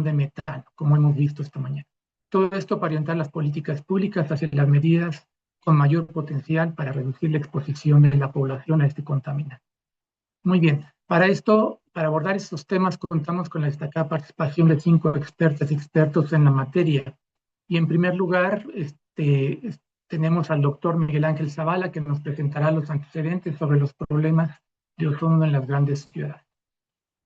de metano, como hemos visto esta mañana. Todo esto para orientar las políticas públicas hacia las medidas con mayor potencial para reducir la exposición de la población a este contaminante. Muy bien, para esto, para abordar estos temas, contamos con la destacada participación de 5 expertas y expertos en la materia. Y en primer lugar, tenemos al doctor Miguel Ángel Zavala, que nos presentará los antecedentes sobre los problemas de ozono en las grandes ciudades.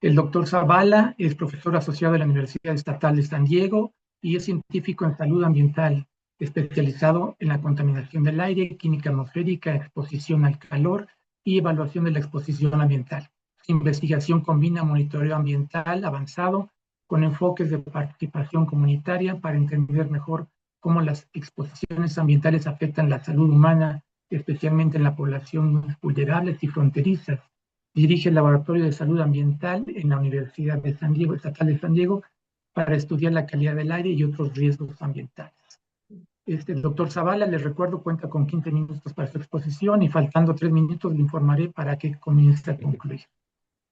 El doctor Zavala es profesor asociado de la Universidad Estatal de San Diego y es científico en salud ambiental, especializado en la contaminación del aire, química atmosférica, exposición al calor y evaluación de la exposición ambiental. Su investigación combina monitoreo ambiental avanzado con enfoques de participación comunitaria para entender mejor cómo las exposiciones ambientales afectan la salud humana, especialmente en la población vulnerables y fronterizas. Dirige el Laboratorio de Salud Ambiental en la Universidad de San Diego, Estatal de San Diego, para estudiar la calidad del aire y otros riesgos ambientales. El doctor Zavala, les recuerdo, cuenta con 15 minutos para su exposición y faltando 3 minutos le informaré para que comience a concluir.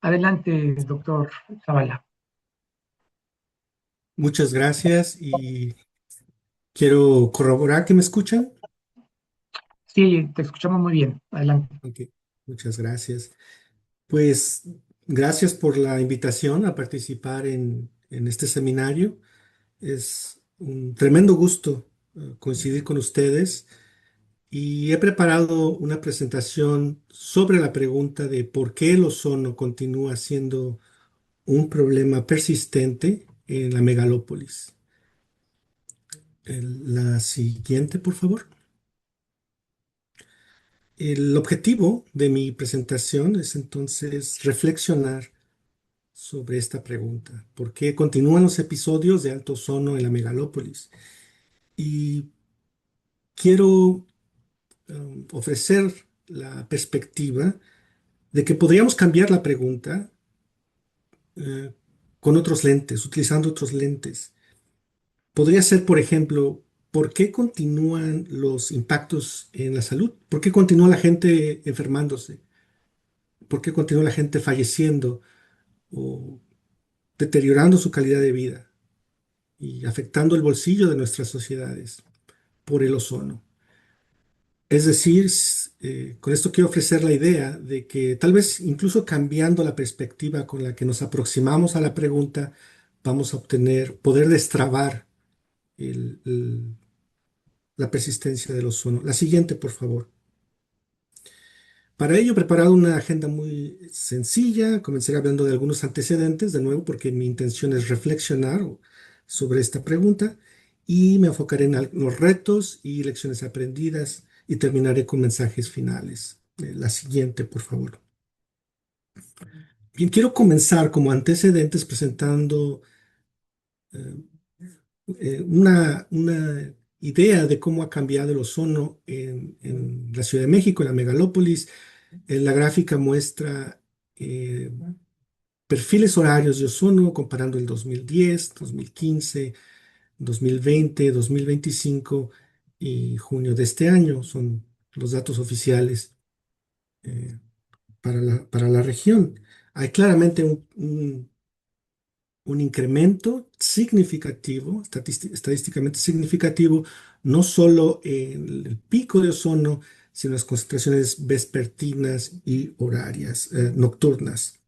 Adelante, doctor Zavala. Muchas gracias y quiero corroborar que me escuchan. Sí, te escuchamos muy bien. Adelante. Ok, muchas gracias. Pues gracias por la invitación a participar en este seminario. Es un tremendo gusto coincidir con ustedes y he preparado una presentación sobre la pregunta de por qué el ozono continúa siendo un problema persistente en la megalópolis. La siguiente, por favor. El objetivo de mi presentación es entonces reflexionar sobre esta pregunta. ¿Por qué continúan los episodios de alto ozono en la megalópolis? Y quiero ofrecer la perspectiva de que podríamos cambiar la pregunta eh, con otros lentes, utilizando otros lentes. Podría ser, por ejemplo, ¿por qué continúan los impactos en la salud? ¿Por qué continúa la gente enfermándose? ¿Por qué continúa la gente falleciendo o deteriorando su calidad de vida y afectando el bolsillo de nuestras sociedades por el ozono? Es decir, con esto quiero ofrecer la idea de que tal vez incluso cambiando la perspectiva con la que nos aproximamos a la pregunta, vamos a obtener, poder destrabar el- el- la persistencia del ozono. La siguiente, por favor. Para ello he preparado una agenda muy sencilla. Comenzaré hablando de algunos antecedentes, de nuevo, porque mi intención es reflexionar sobre esta pregunta y me enfocaré en los retos y lecciones aprendidas y terminaré con mensajes finales. La siguiente, por favor. Bien, quiero comenzar como antecedentes presentando eh, una idea de cómo ha cambiado el ozono en la Ciudad de México, en la megalópolis. La gráfica muestra perfiles horarios de ozono comparando el 2010, 2015, 2020, 2025 y junio de este año. Son los datos oficiales eh, para la región. Hay claramente un incremento significativo, estadísticamente significativo, no solo en el pico de ozono, sino en las concentraciones vespertinas y horarias, nocturnas.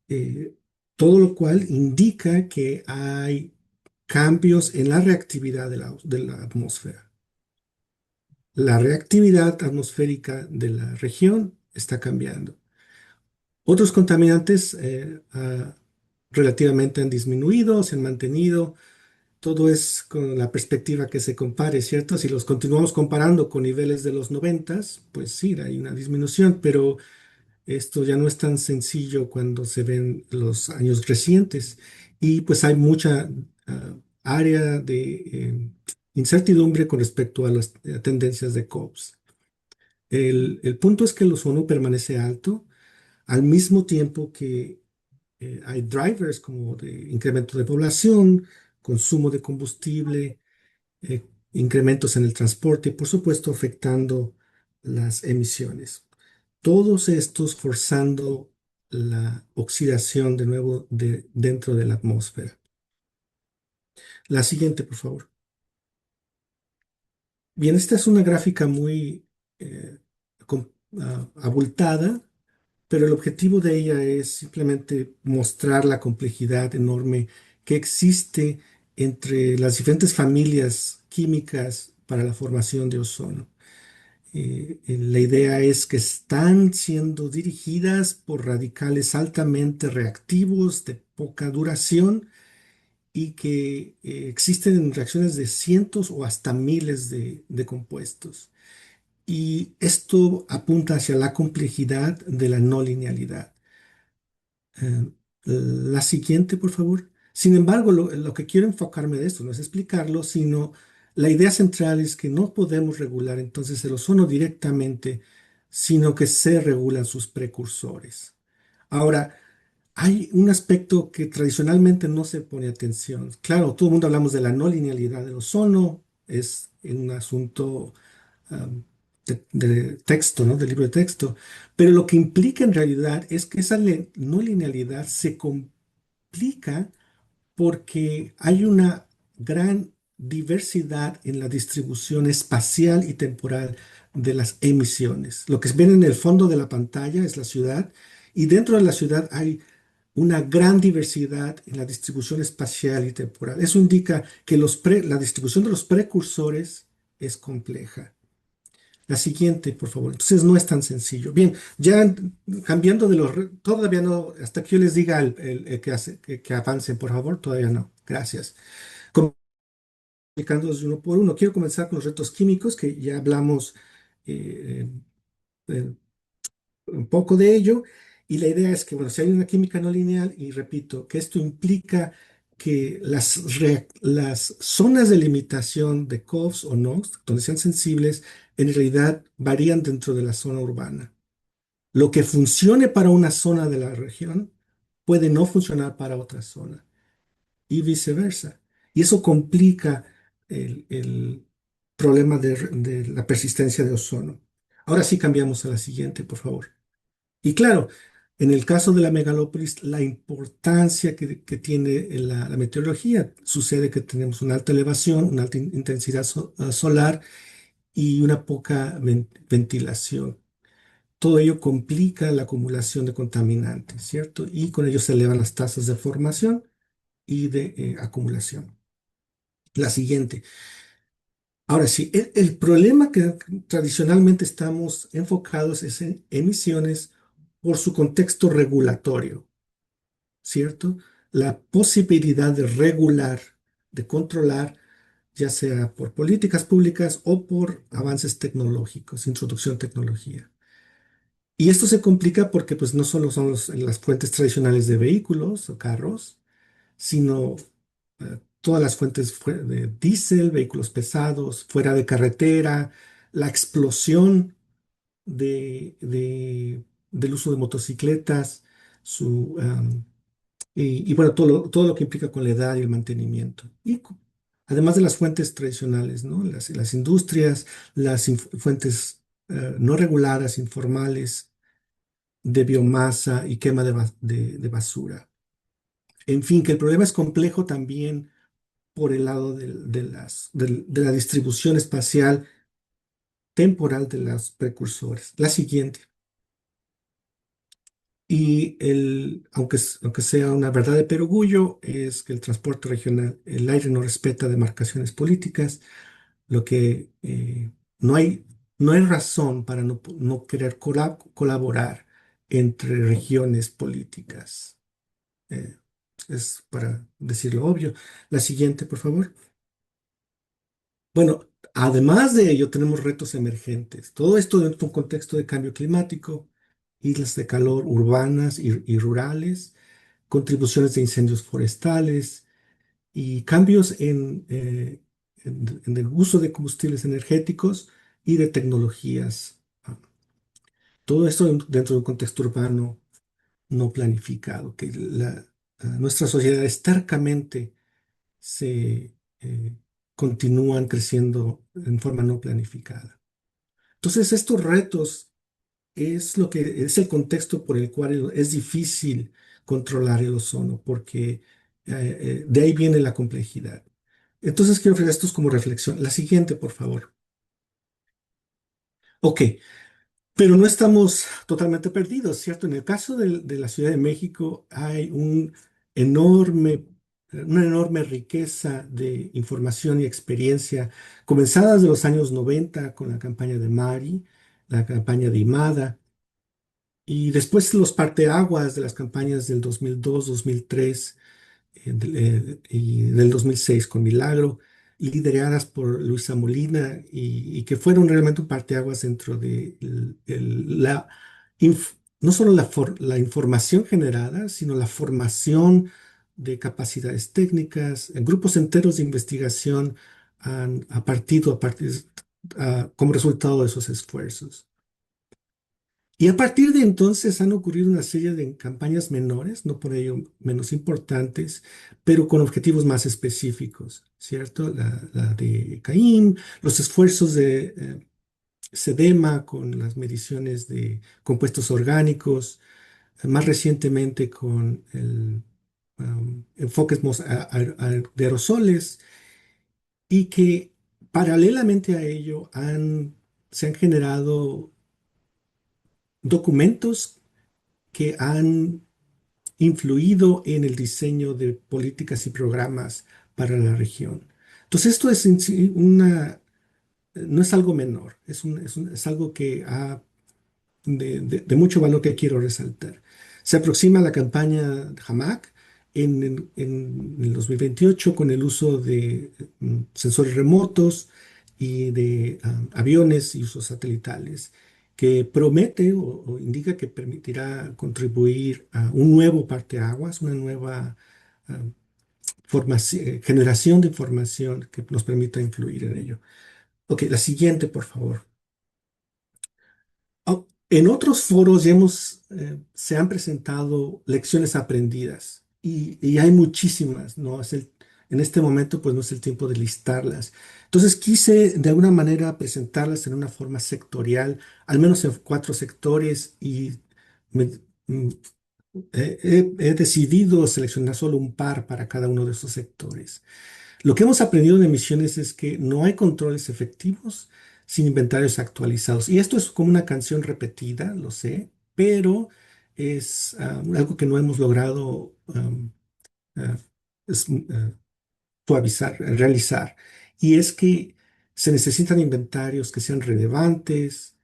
Eh, Todo lo cual indica que hay cambios en la reactividad de la atmósfera. La reactividad atmosférica de la región está cambiando. Otros contaminantes relativamente han disminuido, se han mantenido. Todo es con la perspectiva que se compare, ¿cierto? Si los continuamos comparando con niveles de los noventas, pues sí, hay una disminución, pero esto ya no es tan sencillo cuando se ven los años recientes y pues hay mucha área de incertidumbre con respecto a las tendencias de COPS. El punto es que el ozono permanece alto al mismo tiempo que hay drivers como de incremento de población, consumo de combustible, incrementos en el transporte y por supuesto afectando las emisiones. Todos estos forzando la oxidación de nuevo dentro de la atmósfera. La siguiente, por favor. Bien, esta es una gráfica muy eh, abultada, pero el objetivo de ella es simplemente mostrar la complejidad enorme que existe entre las diferentes familias químicas para la formación de ozono. La idea es que están siendo dirigidas por radicales altamente reactivos de poca duración y que existen en reacciones de cientos o hasta miles de compuestos. Y esto apunta hacia la complejidad de la no linealidad. Eh, la siguiente, por favor. Sin embargo, lo que quiero enfocarme de esto no es explicarlo, sino la idea central es que no podemos regular entonces el ozono directamente, sino que se regulan sus precursores. Ahora, hay un aspecto que tradicionalmente no se pone atención. Claro, todo el mundo hablamos de la no linealidad del ozono, es un asunto um, de texto, ¿no? Del libro de texto, pero lo que implica en realidad es que esa no linealidad se complica porque hay una gran diversidad en la distribución espacial y temporal de las emisiones. Lo que ven en el fondo de la pantalla es la ciudad y dentro de la ciudad hay una gran diversidad en la distribución espacial y temporal. Eso indica que la distribución de los precursores es compleja. La siguiente, por favor. Entonces no es tan sencillo. Bien, ya cambiando de todavía no, hasta que yo les diga que avancen, por favor, todavía no. Gracias. Explicándolos uno por uno. Quiero comenzar con los retos químicos, que ya hablamos eh, eh, un poco de ello. Y la idea es que, bueno, si hay una química no lineal, y repito, que esto implica que las zonas de limitación de COFs o NOx, donde sean sensibles, en realidad varían dentro de la zona urbana. Lo que funcione para una zona de la región puede no funcionar para otra zona y viceversa. Y eso complica el problema de la persistencia de ozono. Ahora sí cambiamos a la siguiente, por favor. Y claro, en el caso de la megalópolis, la importancia que tiene la meteorología sucede que tenemos una alta elevación, una alta intensidad solar y una poca ventilación. Todo ello complica la acumulación de contaminantes, ¿cierto? Y con ello se elevan las tasas de formación y de acumulación. La siguiente. Ahora sí, el problema que tradicionalmente estamos enfocados es en emisiones por su contexto regulatorio, ¿cierto? La posibilidad de regular, de controlar, ya sea por políticas públicas o por avances tecnológicos, introducción de tecnología. Y esto se complica porque pues no solo son las fuentes tradicionales de vehículos o carros, sino todas las fuentes de diésel, vehículos pesados, fuera de carretera, la explosión del uso de motocicletas, y bueno, todo lo que implica con la edad y el mantenimiento. Además de las fuentes tradicionales, ¿no? Las industrias, las fuentes no reguladas, informales, de biomasa y quema de basura. En fin, que el problema es complejo también por el lado de la distribución espacial temporal de los precursores. La siguiente. Aunque sea una verdad de perogrullo, es que el transporte regional, el aire no respeta demarcaciones políticas, lo que no hay razón para no querer colaborar entre regiones políticas. Eh, es para decirlo obvio. La siguiente, por favor. Bueno, además de ello, tenemos retos emergentes. Todo esto dentro de un contexto de cambio climático, islas de calor urbanas y rurales, contribuciones de incendios forestales y cambios en el uso de combustibles energéticos y de tecnologías. Todo esto dentro de un contexto urbano no planificado, que nuestra sociedad tercamente se continúan creciendo en forma no planificada. Entonces, estos retos es lo que es el contexto por el cual es difícil controlar el ozono, porque de ahí viene la complejidad. Entonces quiero ofrecer esto como reflexión. La siguiente, por favor. Ok, pero no estamos totalmente perdidos, ¿cierto? En el caso de la Ciudad de México hay una enorme riqueza de información y experiencia, comenzada desde los años 90 con la campaña de Mari, la campaña de IMADA, y después los parteaguas de las campañas del 2002, 2003 y del 2006 con Milagro, lideradas por Luisa Molina y que fueron realmente un parteaguas dentro de no solo la información generada, sino la formación de capacidades técnicas. Grupos enteros de investigación como resultado de esos esfuerzos. Y a partir de entonces han ocurrido una serie de campañas menores, no por ello menos importantes, pero con objetivos más específicos, ¿cierto? La de CAIM, los esfuerzos de SEDEMA con las mediciones de compuestos orgánicos, más recientemente con enfoques de aerosoles, y que paralelamente a ello se han generado documentos que han influido en el diseño de políticas y programas para la región. Entonces, esto es en sí no es algo menor, es algo que de mucho valor que quiero resaltar. Se aproxima la campaña Hamac en el 2028 con el uso de sensores remotos y de aviones y usos satelitales, que promete o indica que permitirá contribuir a un nuevo parteaguas, una nueva ah, generación de información que nos permita influir en ello. Ok, la siguiente, por favor. En otros foros se han presentado lecciones aprendidas y hay muchísimas, ¿no? En este momento pues no es el tiempo de listarlas. Entonces quise de alguna manera presentarlas en una forma sectorial, al menos en 4 sectores y me- mm, he decidido seleccionar solo un par para cada uno de esos sectores. Lo que hemos aprendido de emisiones es que no hay controles efectivos sin inventarios actualizados. Y esto es como una canción repetida, lo sé, pero es algo que no hemos logrado ah, es- ah, suavizar, realizar. Y es que se necesitan inventarios que sean relevantes,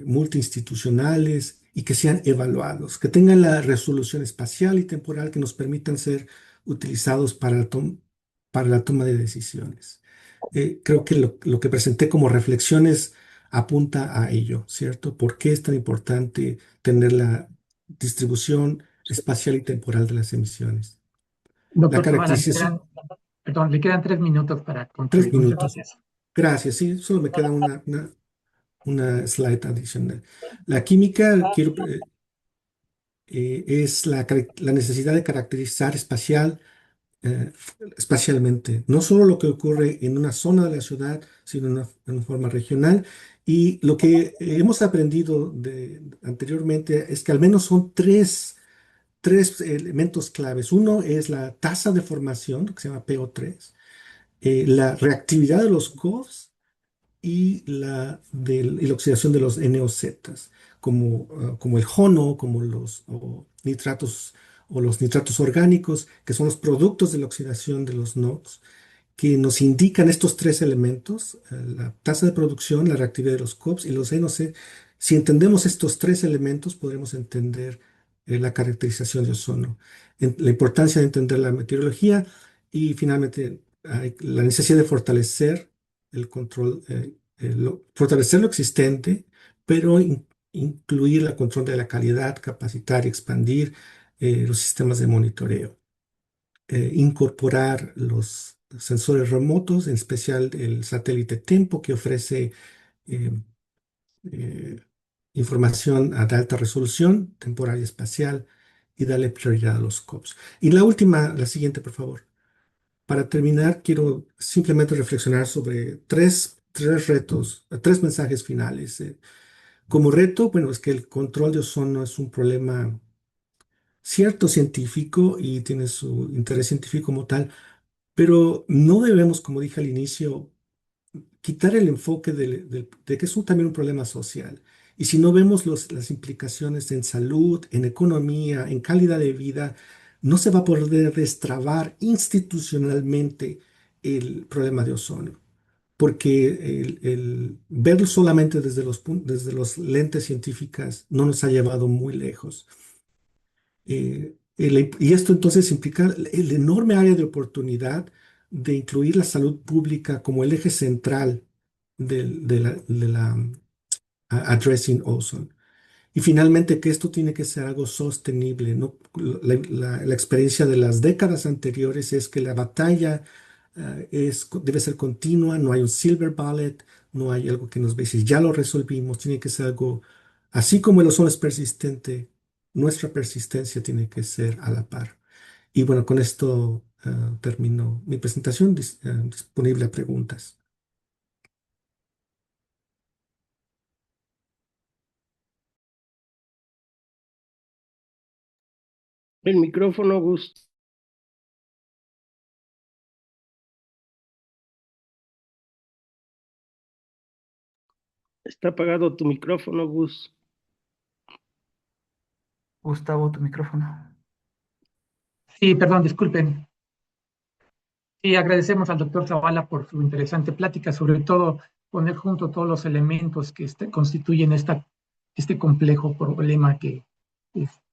multiinstitucionales y que sean evaluados, que tengan la resolución espacial y temporal que nos permitan ser utilizados para la toma de decisiones. Creo que lo que presenté como reflexiones apunta a ello, ¿cierto? ¿Por qué es tan importante tener la distribución espacial y temporal de las emisiones? La Doctor Zavala, caracterización, perdón, le quedan 3 minutos para tres concluir. Muchas minutos. gracias. Gracias, sí, solo me queda una slide adicional. La química es la necesidad de caracterizar eh, espacialmente, no solo lo que ocurre en una zona de la ciudad, sino en una forma regional. Y lo que hemos aprendido anteriormente es que al menos son tres elementos claves. Uno es la tasa de formación, lo que se llama PO3, la reactividad de los COVs y la oxidación de los NOZ, como el jono, como los nitratos orgánicos, que son los productos de la oxidación de los NOx, que nos indican estos 3 elementos, la tasa de producción, la reactividad de los COPS y los NOC. Si entendemos estos 3 elementos, podremos entender la caracterización de ozono, la importancia de entender la meteorología y finalmente hay la necesidad de fortalecer el control, fortalecer lo existente, pero incluir el control de la calidad, capacitar y expandir los sistemas de monitoreo, incorporar los sensores remotos, en especial el satélite Tempo, que ofrece eh, eh, información de alta resolución, temporal y espacial, y darle prioridad a los COPS. Y la siguiente, por favor. Para terminar, quiero simplemente reflexionar sobre tres retos, 3 mensajes finales. Como reto, bueno, es que el control de ozono es un problema cierto científico y tiene su interés científico como tal, Pero no debemos, como dije al inicio, quitar el enfoque de que es también un problema social. Y si no vemos las implicaciones en salud, en economía, en calidad de vida, no se va a poder destrabar institucionalmente el problema de ozono. Porque el verlo solamente desde los lentes científicas no nos ha llevado muy lejos. Y esto entonces implica el enorme área de oportunidad de incluir la salud pública como el eje central de la addressing ozone. Y finalmente que esto tiene que ser algo sostenible, ¿no? La experiencia de las décadas anteriores es que la batalla debe ser continua, no hay un silver bullet, no hay algo que nos ve si ya lo resolvimos, tiene que ser algo, así como el ozono es persistente, nuestra persistencia tiene que ser a la par. Y bueno, con esto termino mi presentación, disponible a preguntas. El micrófono, Gus. Está apagado tu micrófono, Gus. Gustavo, tu micrófono. Sí, perdón, disculpen. Y agradecemos al doctor Zavala por su interesante plática, sobre todo poner junto todos los elementos que constituyen este complejo problema que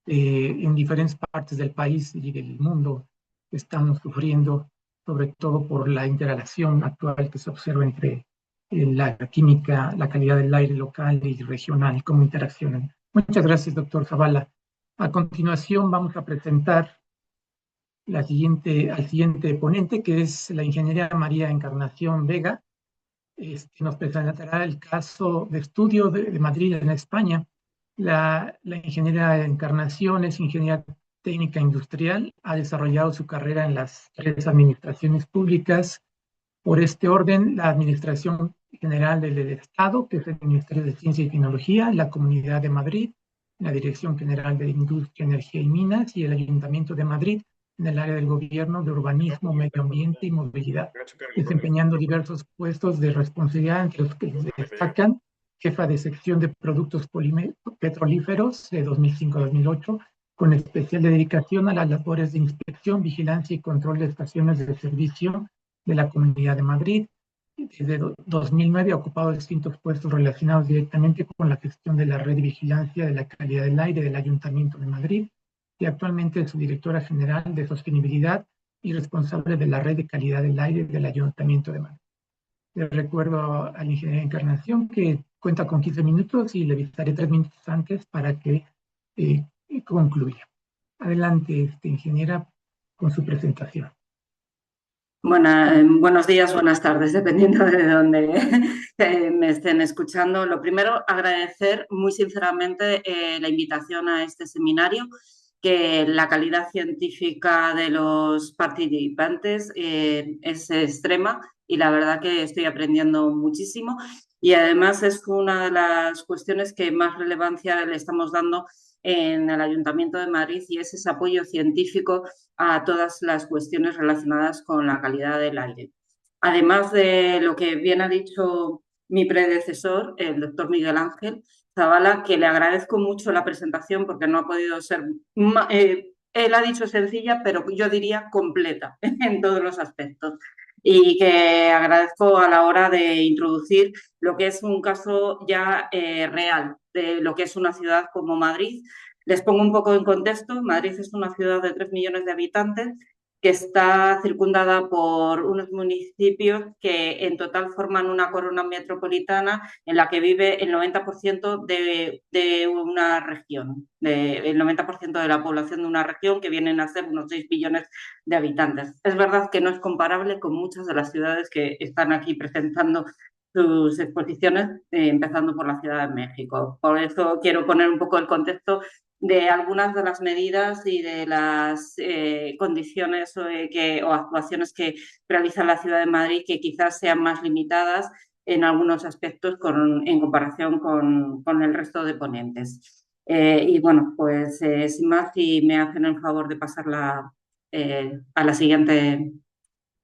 en diferentes partes del país y del mundo estamos sufriendo, sobre todo por la interacción actual que se observa entre la química, la calidad del aire local y regional, cómo interaccionan. Muchas gracias, doctor Zavala. A continuación vamos a presentar al siguiente ponente, que es la ingeniera María Encarnación Vega, que nos presentará el caso de estudio de Madrid en España. La ingeniera Encarnación es ingeniera técnica industrial, ha desarrollado su carrera en las tres administraciones públicas. Por este orden, la Administración General del Estado, que es el Ministerio de Ciencia y Tecnología, la Comunidad de Madrid, la Dirección General de Industria, Energía y Minas y el Ayuntamiento de Madrid en el área del gobierno, de urbanismo, medio ambiente y movilidad, desempeñando diversos puestos de responsabilidad, entre los que destacan jefa de sección de productos petrolíferos de 2005 a 2008, con especial dedicación a las labores de inspección, vigilancia y control de estaciones de servicio de la Comunidad de Madrid. Desde 2009 ha ocupado distintos puestos relacionados directamente con la gestión de la red de vigilancia de la calidad del aire del Ayuntamiento de Madrid y actualmente es su directora general de sostenibilidad y responsable de la red de calidad del aire del Ayuntamiento de Madrid. Le recuerdo a la ingeniera Encarnación que cuenta con 15 minutos y le avisaré 3 minutos antes para que concluya. Adelante, ingeniera, con su presentación. Buenos días, buenas tardes, dependiendo de dónde me estén escuchando. Lo primero, agradecer muy sinceramente la invitación a este seminario, que la calidad científica de los participantes es extrema y la verdad que estoy aprendiendo muchísimo. Y además es una de las cuestiones que más relevancia le estamos dando en el Ayuntamiento de Madrid y es ese apoyo científico a todas las cuestiones relacionadas con la calidad del aire. Además de lo que bien ha dicho mi predecesor, el doctor Miguel Ángel Zavala, que le agradezco mucho la presentación porque no ha podido ser, él ha dicho sencilla, pero yo diría completa en todos los aspectos. Y que agradezco a la hora de introducir lo que es un caso ya real de lo que es una ciudad como Madrid. Les pongo un poco en contexto. Madrid es una ciudad de 3 millones de habitantes que está circundada por unos municipios que en total forman una corona metropolitana en la que vive el 90% de una región, el 90% de la población de una región, que vienen a ser unos 6 millones de habitantes. Es verdad que no es comparable con muchas de las ciudades que están aquí presentando sus exposiciones, empezando por la Ciudad de México. Por eso quiero poner un poco el contexto de algunas de las medidas y de las condiciones o actuaciones que realiza la Ciudad de Madrid, que quizás sean más limitadas en algunos aspectos en comparación con el resto de ponentes. Y bueno, pues sin más, si me hacen el favor de pasar a la siguiente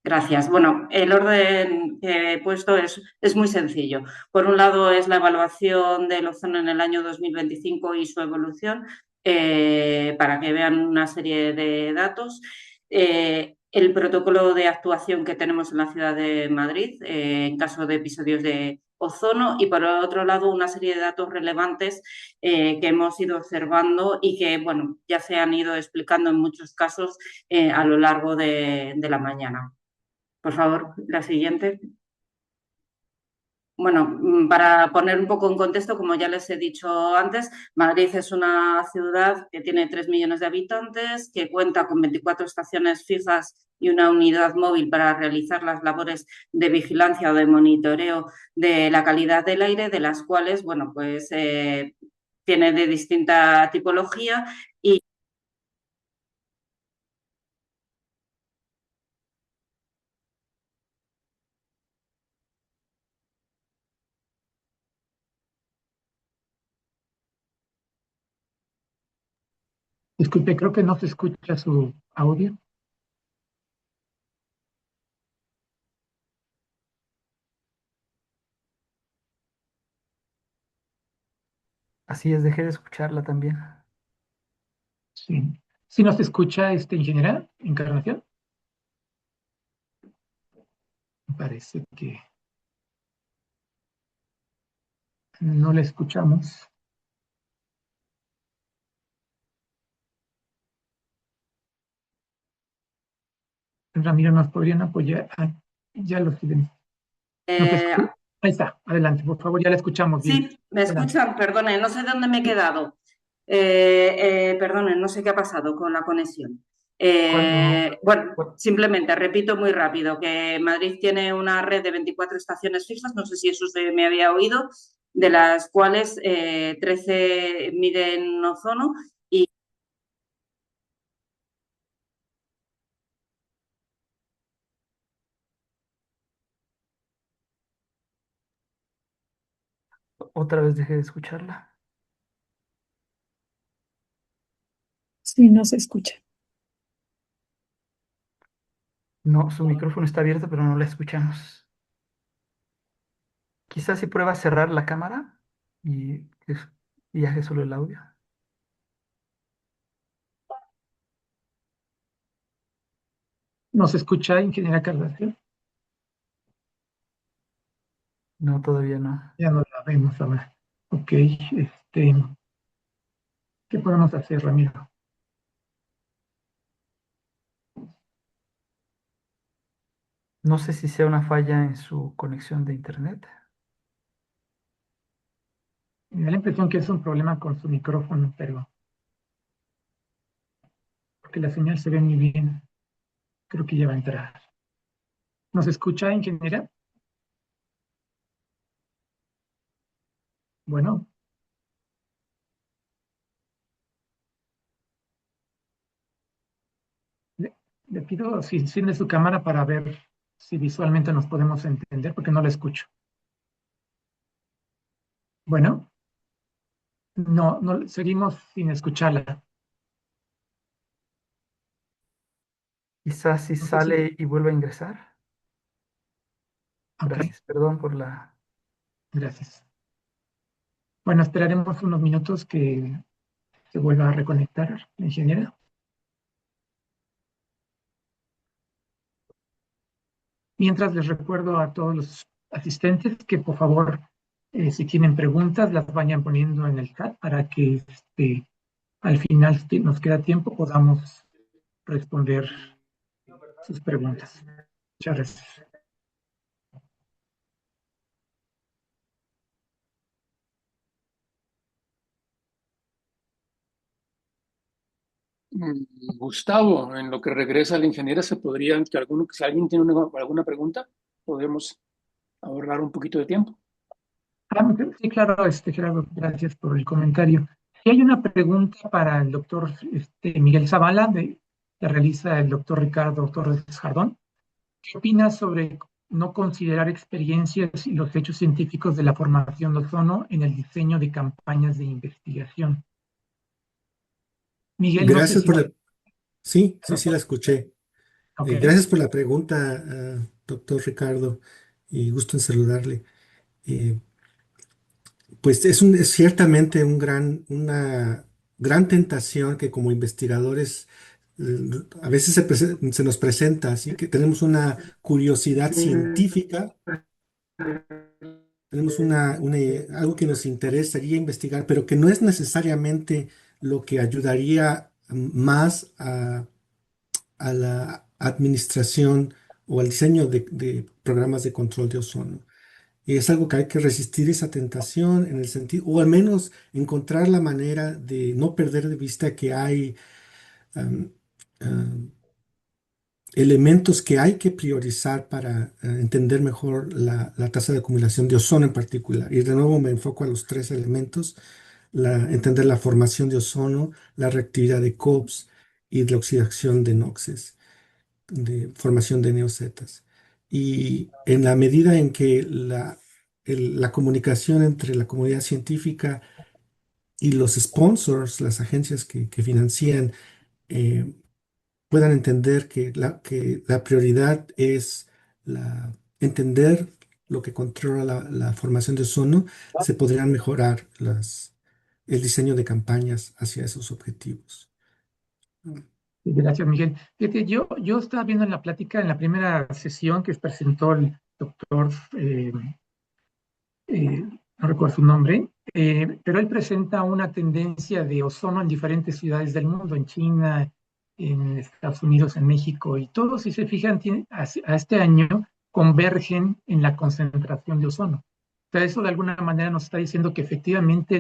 Gracias. Bueno, el orden que he puesto es muy sencillo. Por un lado es la evaluación del ozono en el año 2025 y su evolución, para que vean una serie de datos. El protocolo de actuación que tenemos en la ciudad de Madrid, en caso de episodios de ozono, y por otro lado una serie de datos relevantes que hemos ido observando y que, bueno, ya se han ido explicando en muchos casos a lo largo de la mañana. Por favor, la siguiente. Bueno, para poner un poco en contexto, como ya les he dicho antes, Madrid es una ciudad que tiene 3 millones de habitantes, que cuenta con 24 estaciones fijas y una unidad móvil para realizar las labores de vigilancia o de monitoreo de la calidad del aire, de las cuales, bueno, pues tiene de distinta tipología y Disculpe, creo que no se escucha su audio. Así es, dejé de escucharla también. Sí. ¿Sí nos escucha ingeniera Encarnación? Me parece que no la escuchamos. Ramiro, ¿nos podrían apoyar? Ah, ya lo tienen. Ahí está, adelante, por favor, ya la escuchamos bien. Sí, me Adelante. escuchan, perdone, no sé dónde me he quedado. Perdone, no sé qué ha pasado con la conexión. Bueno, simplemente repito muy rápido que Madrid tiene una red de 24 estaciones fijas, no sé si eso se me había oído, de las cuales 13 miden ozono y Otra vez dejé de escucharla. Sí, no se escucha. No, su micrófono está abierto, pero no la escuchamos. Quizás si prueba a cerrar la cámara y hace solo el audio. ¿Nos escucha, ingeniera Encarnación? No, todavía no. Ya no la vemos ahora. Ok, ¿qué podemos hacer, Ramiro? No sé si sea una falla en su conexión de internet. Me da la impresión que es un problema con su micrófono, pero porque la señal se ve muy bien. Creo que ya va a entrar. ¿Nos escucha, ingeniera? Bueno, le pido si enciende su cámara para ver si visualmente nos podemos entender, porque no la escucho. Bueno, no, seguimos sin escucharla. Quizás si No sé si... sale y vuelve a ingresar. Ok, Gracias, perdón por la... gracias. Bueno, esperaremos unos minutos que se vuelva a reconectar la ingeniera. Mientras les recuerdo a todos los asistentes que por favor, si tienen preguntas, las vayan poniendo en el chat para que al final, si nos queda tiempo, podamos responder sus preguntas. Muchas gracias. Gustavo, en lo que regresa la ingeniera, si alguien tiene alguna pregunta, podemos ahorrar un poquito de tiempo. Sí, claro, Gerardo, gracias por el comentario. Y hay una pregunta para el doctor Miguel Zavala, que realiza el doctor Ricardo Torres Jardón. ¿Qué opinas sobre no considerar experiencias y los hechos científicos de la formación de ozono en el diseño de campañas de investigación? Miguel, no sé Gracias si... por la... Sí, la escuché. Ok. Gracias por la pregunta, doctor Ricardo, y gusto en saludarle. Eh, pues es ciertamente una gran tentación que como investigadores a veces se nos presenta, así que tenemos una curiosidad científica, tenemos algo que nos interesaría investigar, pero que no es necesariamente lo que ayudaría más a la administración o al diseño de programas de control de ozono. Y es algo que hay que resistir esa tentación en el sentido, o al menos encontrar la manera de no perder de vista que hay am, am, elementos que hay que priorizar para entender mejor la tasa de acumulación de ozono en particular. Y de nuevo me enfoco a los tres elementos: entender la formación de ozono, la reactividad de COPS y la oxidación de NOxes, de formación de neozetas. Y en la medida en que la comunicación entre la comunidad científica y los sponsors, las agencias que financian, eh, puedan entender que la prioridad es entender lo que controla la formación de ozono, se podrían mejorar el diseño de campañas hacia esos objetivos. Gracias, Miguel. Fíjate, yo estaba viendo en la plática, en la primera sesión que presentó el doctor, no recuerdo su nombre, pero él presenta una tendencia de ozono en diferentes ciudades del mundo, en China, en Estados Unidos, en México, y todos, si se fijan, a este año convergen en la concentración de ozono. O sea, eso de alguna manera nos está diciendo que efectivamente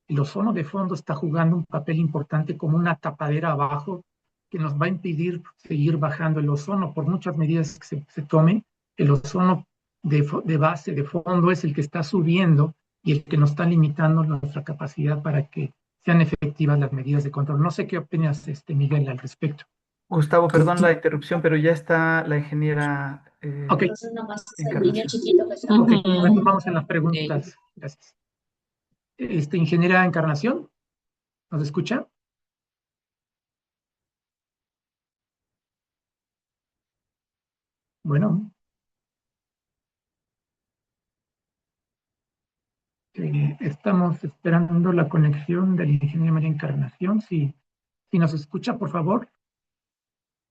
el ozono de fondo está jugando un papel importante como una tapadera abajo que nos va a impedir seguir bajando el ozono por muchas medidas que se tomen. El ozono de base, de fondo, es el que está subiendo y el que nos está limitando nuestra capacidad para que sean efectivas las medidas de control. No sé qué opinas, Miguel, al respecto. Gustavo, perdón la interrupción, pero ya está la ingeniera Ok, Encarnación. ok, retomamos en las preguntas. Gracias. Ingeniera Encarnación, ¿nos escucha? Bueno, estamos esperando la conexión de la ingeniera María Encarnación. Si nos escucha, por favor,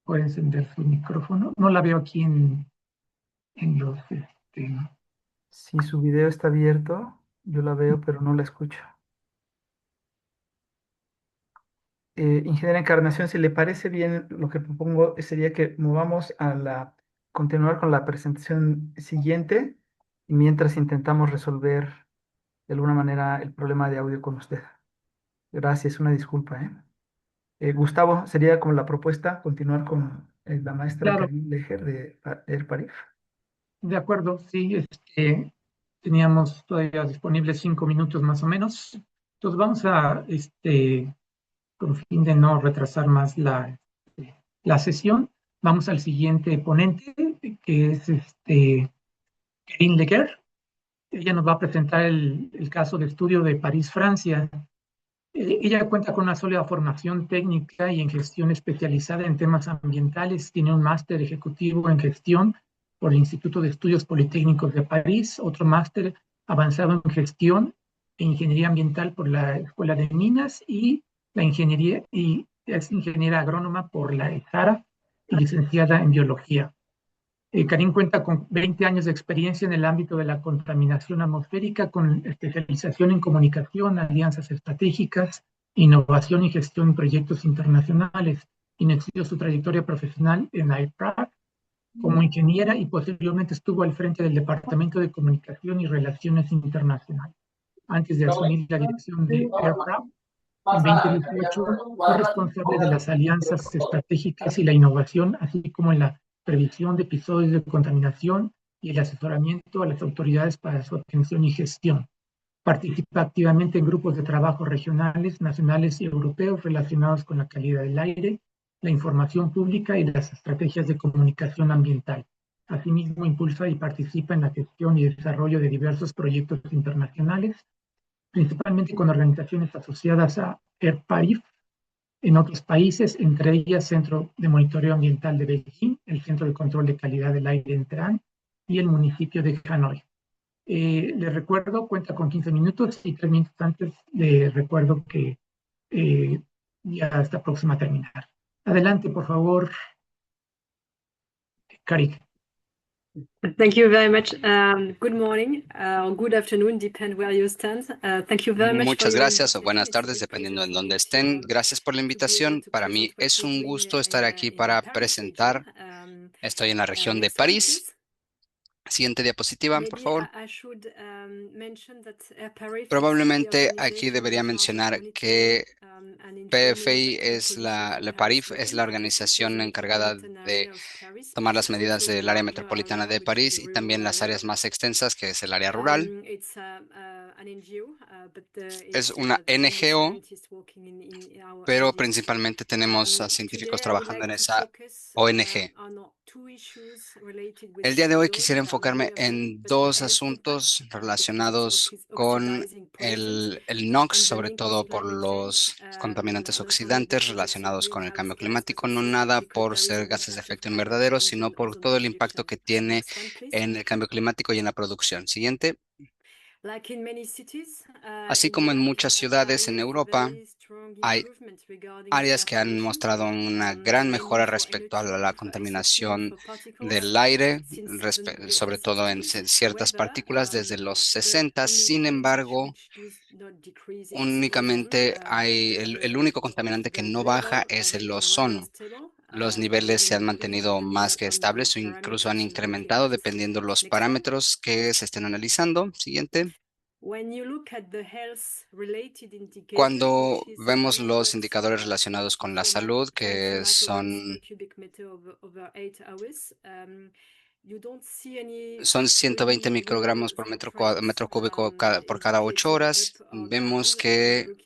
puede encender su micrófono. No la veo aquí en los... Si su video está abierto, yo la veo, pero no la escucho. Ingeniera Encarnación, si le parece bien, lo que propongo sería que movamos continuar con la presentación siguiente, mientras intentamos resolver de alguna manera el problema de audio con usted. Gracias, una disculpa, ¿eh? Gustavo, sería como la propuesta continuar con la maestra Claro, Karine Leger de Parif. de acuerdo, sí, teníamos todavía disponibles 5 minutos más o menos. Entonces vamos a, con fin de no retrasar más la sesión, vamos al siguiente ponente, que es Karine Leger. Ella nos va a presentar el caso de estudio de París, Francia. Ella cuenta con una sólida formación técnica y en gestión especializada en temas ambientales. Tiene un máster ejecutivo en gestión por el Instituto de Estudios Politécnicos de París, otro máster avanzado en gestión e ingeniería ambiental por la Escuela de Minas y es ingeniera agrónoma por la ESARA y licenciada en biología. Karim cuenta con 20 años de experiencia en el ámbito de la contaminación atmosférica, con especialización en comunicación, alianzas estratégicas, innovación y gestión en proyectos internacionales. Inició su trayectoria profesional en AirPrag como ingeniera y posteriormente estuvo al frente del Departamento de Comunicación y Relaciones Internacionales. Antes de asumir la dirección de AirPrag, en 2018 fue responsable de las alianzas estratégicas y la innovación, así como en la previsión de episodios de contaminación y el asesoramiento a las autoridades para su atención y gestión. Participa activamente en grupos de trabajo regionales, nacionales y europeos relacionados con la calidad del aire, la información pública y las estrategias de comunicación ambiental. Asimismo, impulsa y participa en la gestión y desarrollo de diversos proyectos internacionales, principalmente con organizaciones asociadas a AirParif, en otros países, entre ellas Centro de Monitoreo Ambiental de Beijing, el Centro de Control de Calidad del Aire en Trang y el municipio de Hanoi. Les recuerdo, cuenta con 15 minutos y 3 minutos antes les recuerdo que ya está próxima a terminar. Adelante, por favor, Cari. Thank you very much. Good morning or good afternoon, depend where you stand. Thank you very much for Muchas your gracias o buenas invitation. tardes, dependiendo en dónde estén. Gracias por la invitación. Para mí es un gusto estar aquí para presentar. Estoy en la región de París. Siguiente diapositiva, por favor. Probablemente aquí debería mencionar que PFI es Le Parif es la organización encargada de tomar las medidas del área metropolitana de París y también las áreas más extensas, que es el área rural. Es una NGO, pero principalmente tenemos a científicos trabajando en esa ONG. El día de hoy quisiera enfocarme en dos asuntos relacionados con el NOx, sobre todo por los contaminantes oxidantes relacionados con el cambio climático, no nada por ser gases de efecto invernadero, sino por todo el impacto que tiene en el cambio climático y en la producción. Siguiente. Así como en muchas ciudades en Europa, hay áreas que han mostrado una gran mejora respecto a la contaminación del aire, sobre todo en ciertas partículas desde los 60. Sin embargo, únicamente hay el único contaminante que no baja es el ozono. Los niveles se han mantenido más que estables o incluso han incrementado dependiendo los parámetros que se estén analizando. Siguiente. Cuando vemos los indicadores relacionados con la salud, que son 120 microgramos por metro cúbico por cada 8 horas, vemos que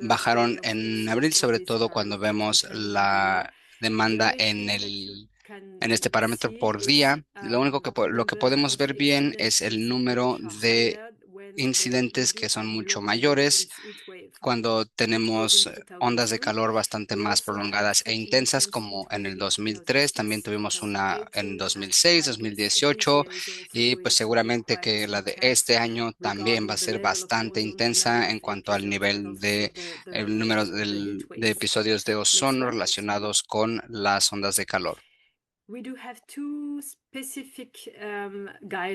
bajaron en abril, sobre todo cuando vemos la demanda en este parámetro por día. Lo único lo que podemos ver bien es el número de incidentes que son mucho mayores cuando tenemos ondas de calor bastante más prolongadas e intensas, como en el 2003, también tuvimos una en 2006, 2018, y pues seguramente que la de este año también va a ser bastante intensa en cuanto al nivel de el número de episodios de ozono relacionados con las ondas de calor.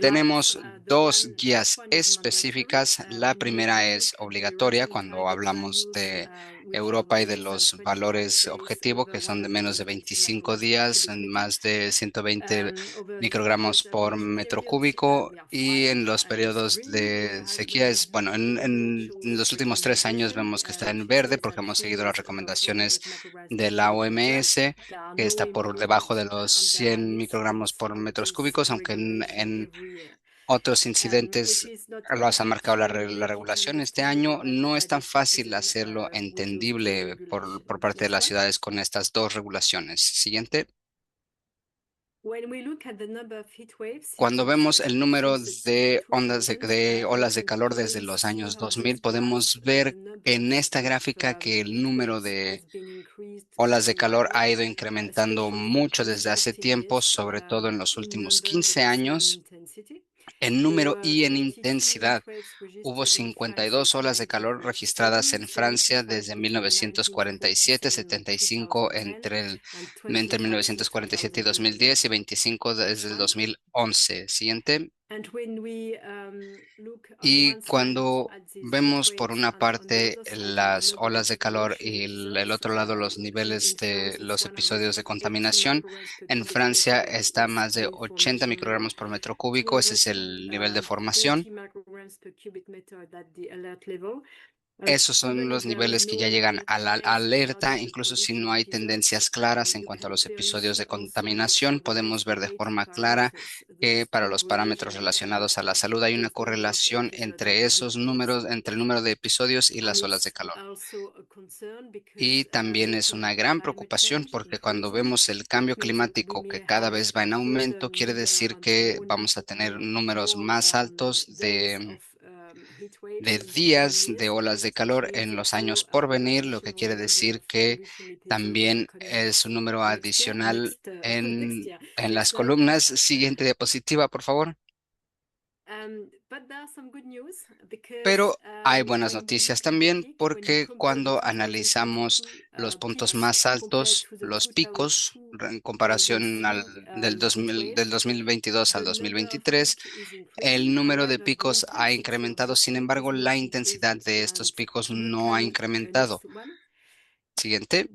Tenemos dos guías específicas. La primera es obligatoria cuando hablamos de Europa y de los valores objetivos, que son de menos de 25 días, en más de 120 microgramos por metro cúbico. Y en los periodos de sequía bueno, en los últimos 3 años vemos que está en verde porque hemos seguido las recomendaciones de la OMS, que está por debajo de los 100 microgramos por metros cúbicos, aunque en otros incidentes los ha marcado la regulación. Este año no es tan fácil hacerlo entendible por parte de las ciudades con estas dos regulaciones. Siguiente. Cuando vemos el número de olas de calor desde los años 2000, podemos ver en esta gráfica que el número de olas de calor ha ido incrementando mucho desde hace tiempo, sobre todo en los últimos 15 años, en número y en intensidad. Hubo 52 olas de calor registradas en Francia desde 1947, 75 entre 1947 y 2010 y 25 desde el 2011. Siguiente. Y cuando vemos por una parte las olas de calor y el otro lado los niveles de los episodios de contaminación, en Francia está más de 80 microgramos por metro cúbico. Ese es el nivel de formación. Esos son los niveles que ya llegan a la alerta. Incluso si no hay tendencias claras en cuanto a los episodios de contaminación, podemos ver de forma clara que para los parámetros relacionados a la salud hay una correlación entre esos números, entre el número de episodios y las olas de calor. Y también es una gran preocupación porque cuando vemos el cambio climático que cada vez va en aumento, quiere decir que vamos a tener números más altos de de días de olas de calor en los años por venir, lo que quiere decir que también es un número adicional en las columnas. Siguiente diapositiva, por favor. Pero hay buenas noticias también porque cuando analizamos los puntos más altos, los picos, en comparación del 2022 al 2023, el número de picos ha incrementado. Sin embargo, la intensidad de estos picos no ha incrementado. Siguiente.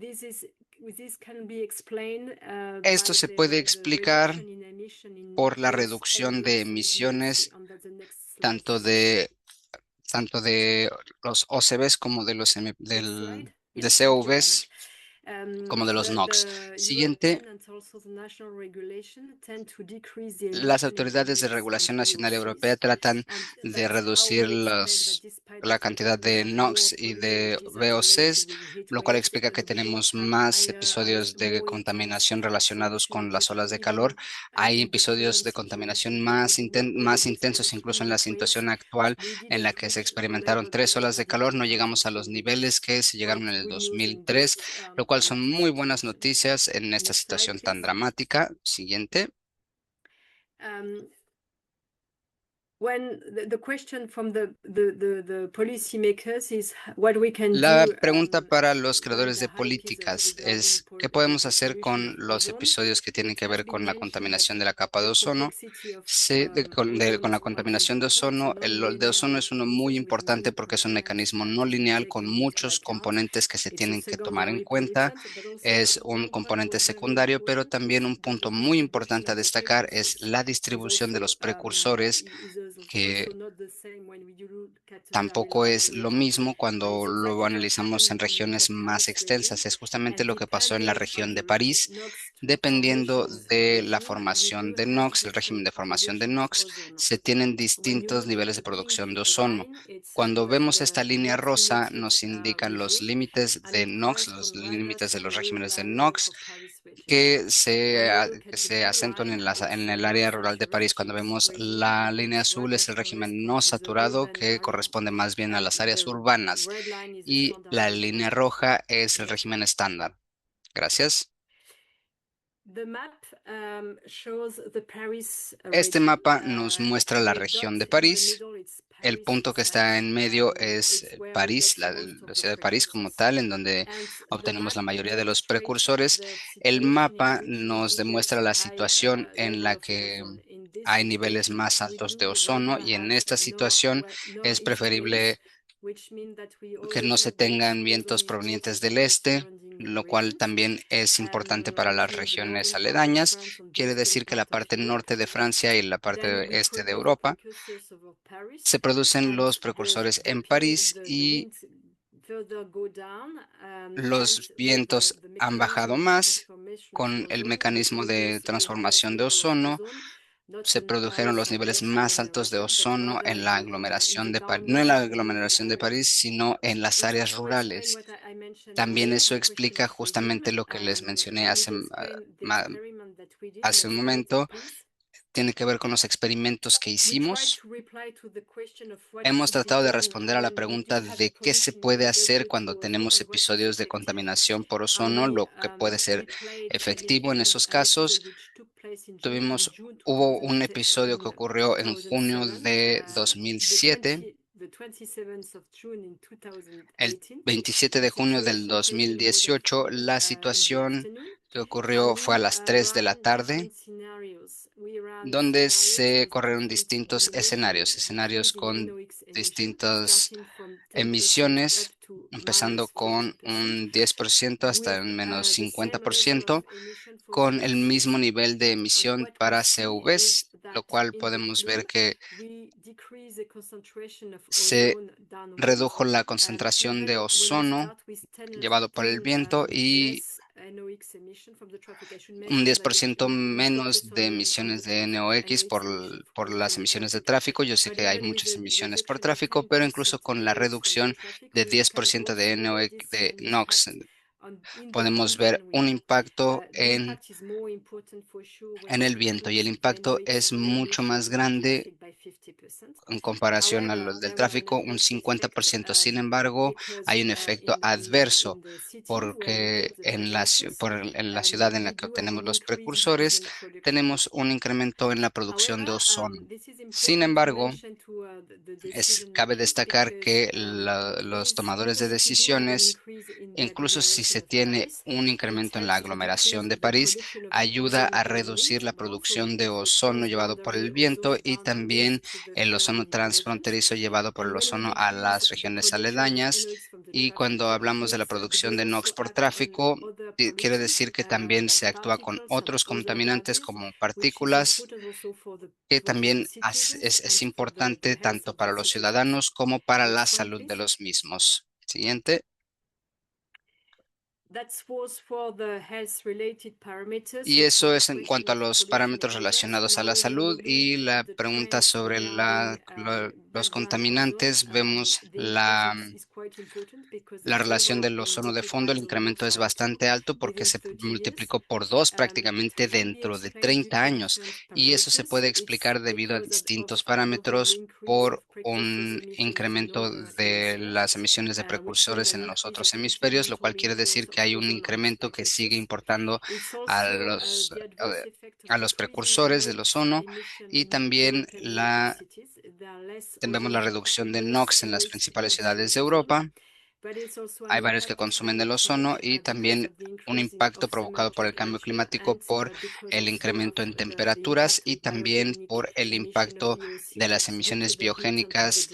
Esto se puede explicar por la reducción de emisiones tanto de los OCBs como de los de COVs, como de los NOx. Siguiente. Las autoridades de regulación nacional europea tratan de reducir la cantidad de NOx y de VOCs, lo cual explica que tenemos más episodios de contaminación relacionados con las olas de calor. Hay episodios de contaminación más intensos, incluso en la situación actual en la que se experimentaron 3 olas de calor. No llegamos a los niveles que se llegaron en el 2003, lo cual son muy buenas noticias en esta situación tan dramática. Siguiente. La pregunta para los creadores de políticas es, ¿qué podemos hacer con los episodios que tienen que ver con la contaminación de la capa de ozono? Con la contaminación de ozono, el de ozono es uno muy importante porque es un mecanismo no lineal con muchos componentes que se tienen que tomar en cuenta. Es un componente secundario, pero también un punto muy importante a destacar es la distribución de los precursores, que tampoco es lo mismo cuando lo analizamos en regiones más extensas. Es justamente lo que pasó en la región de París. Dependiendo de la formación de NOx, el régimen de formación de NOx, se tienen distintos niveles de producción de ozono. Cuando vemos esta línea rosa, nos indican los límites de NOx, los límites de los regímenes de NOx que se acentúan en el área rural de París. Cuando vemos la línea azul es el régimen no saturado, que corresponde más bien a las áreas urbanas, y la línea roja es el régimen estándar. Gracias. Este mapa nos muestra la región de París. El punto que está en medio es París, la ciudad de París como tal, en donde obtenemos la mayoría de los precursores. El mapa nos demuestra la situación en la que hay niveles más altos de ozono, y en esta situación es preferible que no se tengan vientos provenientes del este, lo cual también es importante para las regiones aledañas. Quiere decir que la parte norte de Francia y la parte este de Europa se producen los precursores en París, y los vientos han bajado más. Con el mecanismo de transformación de ozono se produjeron los niveles más altos de ozono en la aglomeración de París, no en la aglomeración de París, sino en las áreas rurales. También eso explica justamente lo que les mencioné hace un momento. Tiene que ver con los experimentos que hicimos. Hemos tratado de responder a la pregunta de qué se puede hacer cuando tenemos episodios de contaminación por ozono, lo que puede ser efectivo en esos casos. Hubo un episodio que ocurrió en junio de 2007. El 27 de junio del 2018, la situación que ocurrió fue a las 3 de la tarde, donde se corrieron distintos escenarios con distintas emisiones, empezando con un 10% hasta un menos 50%, con el mismo nivel de emisión para CVs, lo cual podemos ver que se redujo la concentración de ozono llevado por el viento y un 10% menos de emisiones de NOx por las emisiones de tráfico. Yo sé que hay muchas emisiones por tráfico, pero incluso con la reducción de 10% de NOx, podemos ver un impacto en el viento, y el impacto es mucho más grande en comparación a los del tráfico, un 50%. Sin embargo, hay un efecto adverso porque en la ciudad en la que obtenemos los precursores, tenemos un incremento en la producción de ozono. Sin embargo, cabe destacar que los tomadores de decisiones, incluso si se tiene un incremento en la aglomeración de París, ayuda a reducir la producción de ozono llevado por el viento y también el ozono transfronterizo llevado por el ozono a las regiones aledañas. Y cuando hablamos de la producción de NOx por tráfico, quiere decir que también se actúa con otros contaminantes como partículas, que también es importante tanto para los ciudadanos como para la salud de los mismos. Siguiente. Y eso es en cuanto a los parámetros relacionados a la salud y la pregunta sobre los contaminantes. Vemos la relación del ozono de fondo. El incremento es bastante alto porque se multiplicó por 2 prácticamente dentro de 30 años. Y eso se puede explicar debido a distintos parámetros por un incremento de las emisiones de precursores en los otros hemisferios, lo cual quiere decir que hay un incremento que sigue importando a los precursores del ozono y también vemos la reducción de NOx en las principales ciudades de Europa. Hay varios que consumen el ozono y también un impacto provocado por el cambio climático por el incremento en temperaturas y también por el impacto de las emisiones biogénicas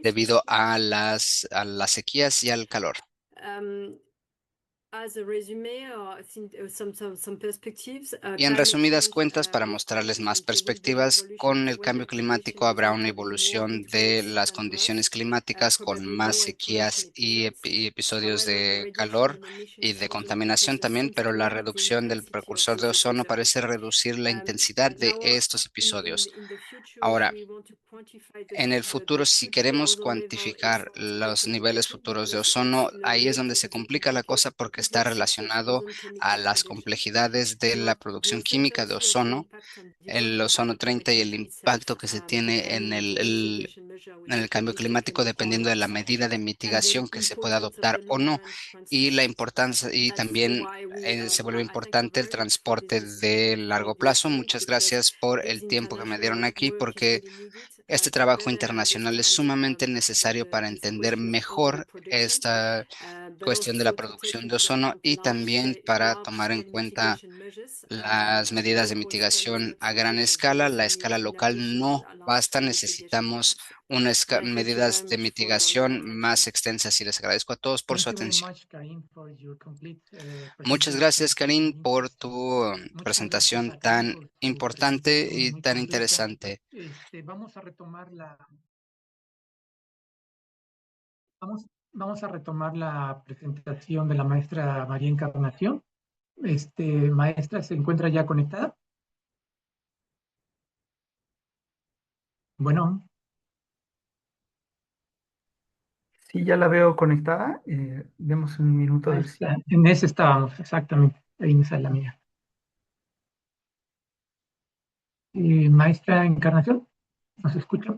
debido a las sequías y al calor. Y en resumidas cuentas, para mostrarles más perspectivas, con el cambio climático habrá una evolución de las condiciones climáticas con más sequías y episodios de calor y de contaminación también, pero la reducción del precursor de ozono parece reducir la intensidad de estos episodios. Ahora, en el futuro, si queremos cuantificar los niveles futuros de ozono, ahí es donde se complica la cosa porque está relacionado a las complejidades de la producción química de ozono, el ozono 30 y el impacto que se tiene en el cambio climático dependiendo de la medida de mitigación que se pueda adoptar o no. Y la importancia, y también se vuelve importante el transporte de largo plazo. Muchas gracias por el tiempo que me dieron aquí porque este trabajo internacional es sumamente necesario para entender mejor esta cuestión de la producción de ozono y también para tomar en cuenta las medidas de mitigación a gran escala. La escala local no basta, necesitamos medidas de mitigación más extensas y les agradezco a todos por su atención. Muchas gracias, Karin, por tu presentación tan importante y tan interesante. Vamos a retomar la presentación de la maestra María Encarnación. Maestra, ¿se encuentra ya conectada? Bueno. Sí, ya la veo conectada. Demos un minuto Ahí del está. En ese estábamos, exactamente. Ahí me sale la mía. Maestra Encarnación, ¿nos escucha?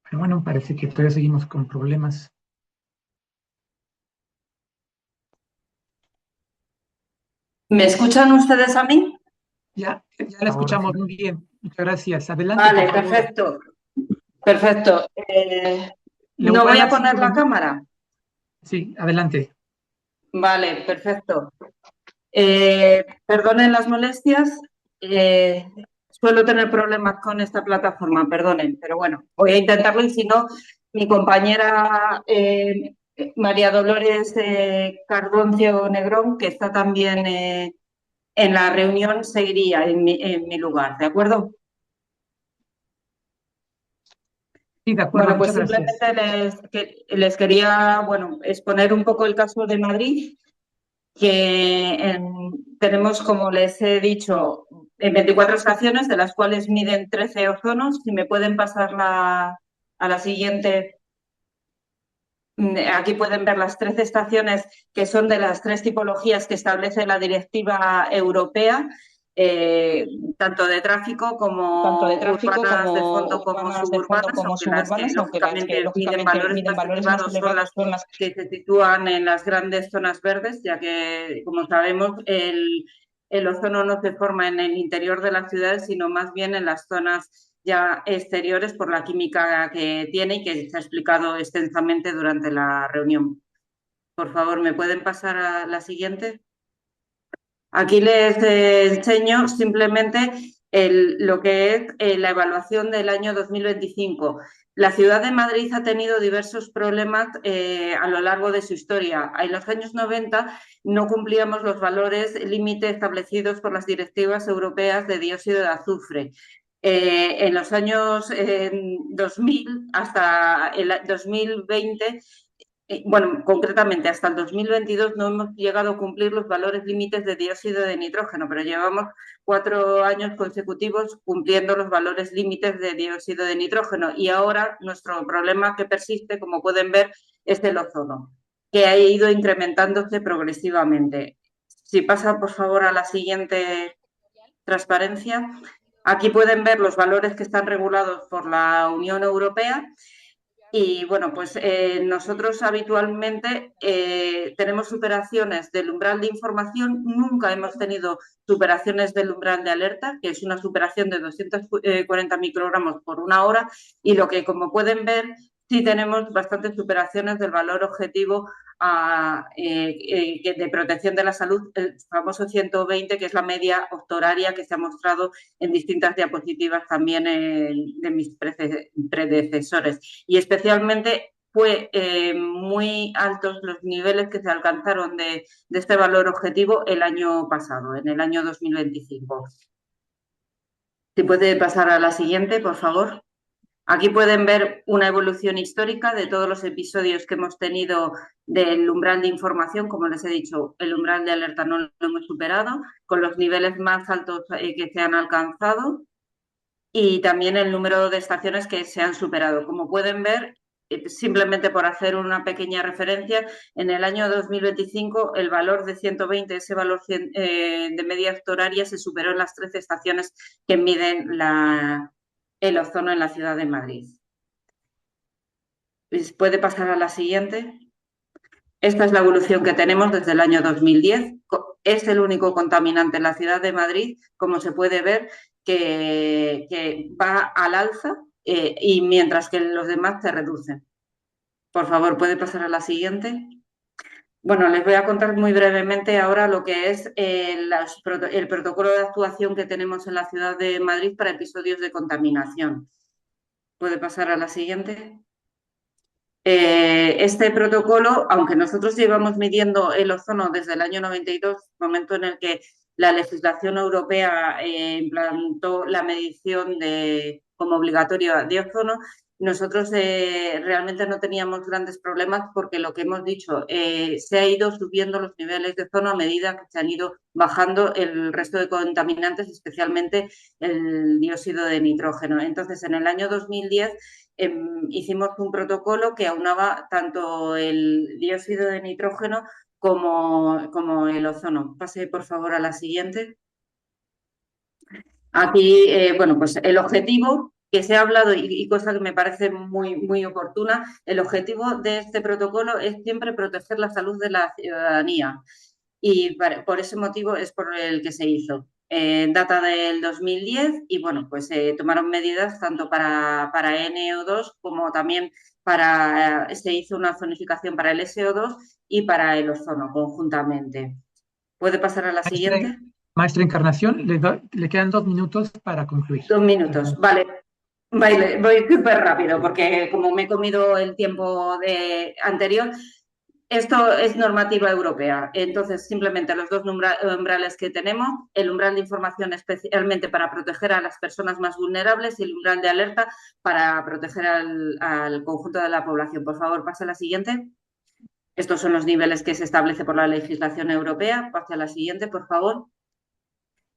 Pero bueno, parece que todavía seguimos con problemas. ¿Me escuchan ustedes a mí? Ya la escuchamos muy bien. Muchas gracias. Adelante. Vale, por favor. perfecto. Perfecto. ¿No voy a poner la cámara? Sí, adelante. Vale, perfecto. Perdonen las molestias. Suelo tener problemas con esta plataforma, perdonen, pero bueno, voy a intentarlo y si no, mi compañera María Dolores Cardoncio Negrón, que está también en la reunión, seguiría en mi lugar, ¿de acuerdo? Sí, de acuerdo. Bueno, pues muchas simplemente les quería, exponer un poco el caso de Madrid, que tenemos, como les he dicho, en 24 estaciones, de las cuales miden 13 ozonos. Si me pueden pasar a la siguiente. Aquí pueden ver las 13 estaciones que son de las 3 tipologías que establece la directiva europea, tanto de tráfico como urbanas de fondo como suburbanas, aunque las que lógicamente miden valores más elevados son las que se sitúan en las grandes zonas verdes, ya que, como sabemos, el ozono no se forma en el interior de las ciudades, sino más bien en las zonas ya exteriores por la química que tiene y que se ha explicado extensamente durante la reunión. Por favor, ¿me pueden pasar a la siguiente? Aquí les enseño simplemente lo que es la evaluación del año 2025. La ciudad de Madrid ha tenido diversos problemas a lo largo de su historia. En los años 90 no cumplíamos los valores límite establecidos por las directivas europeas de dióxido de azufre. En los años 2000 hasta el 2020, bueno, concretamente hasta el 2022 no hemos llegado a cumplir los valores límites de dióxido de nitrógeno, pero llevamos 4 años consecutivos cumpliendo los valores límites de dióxido de nitrógeno y ahora nuestro problema que persiste, como pueden ver, es el ozono, que ha ido incrementándose progresivamente. Si pasa, por favor, a la siguiente transparencia. Aquí pueden ver los valores que están regulados por la Unión Europea y, bueno, pues nosotros habitualmente tenemos superaciones del umbral de información, nunca hemos tenido superaciones del umbral de alerta, que es una superación de 240 microgramos por 1 hora y lo que, como pueden ver, sí tenemos bastantes superaciones del valor objetivo de protección de la salud, el famoso 120, que es la media horaria que se ha mostrado en distintas diapositivas también de mis predecesores. Y especialmente fue muy altos los niveles que se alcanzaron de este valor objetivo el año pasado, en el año 2025. Si puede pasar a la siguiente, por favor. Aquí pueden ver una evolución histórica de todos los episodios que hemos tenido del umbral de información. Como les he dicho, el umbral de alerta no lo hemos superado, con los niveles más altos que se han alcanzado y también el número de estaciones que se han superado. Como pueden ver, simplemente por hacer una pequeña referencia, en el año 2025 el valor de 120, ese valor de media horaria, se superó en las 13 estaciones que miden el ozono en la ciudad de Madrid. ¿Puede pasar a la siguiente? Esta es la evolución que tenemos desde el año 2010. Es el único contaminante en la ciudad de Madrid, como se puede ver, que va al alza y mientras que los demás se reducen. Por favor, ¿puede pasar a la siguiente? Bueno, les voy a contar muy brevemente ahora lo que es el protocolo de actuación que tenemos en la ciudad de Madrid para episodios de contaminación. ¿Puede pasar a la siguiente? Este protocolo, aunque nosotros llevamos midiendo el ozono desde el año 92, momento en el que la legislación europea implantó la medición como obligatoria de ozono, nosotros realmente no teníamos grandes problemas porque lo que hemos dicho, se ha ido subiendo los niveles de ozono a medida que se han ido bajando el resto de contaminantes, especialmente el dióxido de nitrógeno. Entonces, en el año 2010 hicimos un protocolo que aunaba tanto el dióxido de nitrógeno como el ozono. Pase, por favor, a la siguiente. Aquí, bueno, pues el objetivo que se ha hablado y cosa que me parece muy, muy oportuna, el objetivo de este protocolo es siempre proteger la salud de la ciudadanía y por ese motivo es por el que se hizo. Data del 2010 y, bueno, pues tomaron medidas tanto para NO2 como también se hizo una zonificación para el SO2 y para el ozono conjuntamente. ¿Puede pasar a la siguiente? Maestra Encarnación, le quedan 2 minutos para concluir. 2 minutos, vale. Voy súper rápido porque como me he comido el tiempo anterior, esto es normativa europea. Entonces, simplemente los 2 umbrales que tenemos, el umbral de información especialmente para proteger a las personas más vulnerables y el umbral de alerta para proteger al conjunto de la población. Por favor, pase a la siguiente. Estos son los niveles que se establece por la legislación europea. Pase a la siguiente, por favor.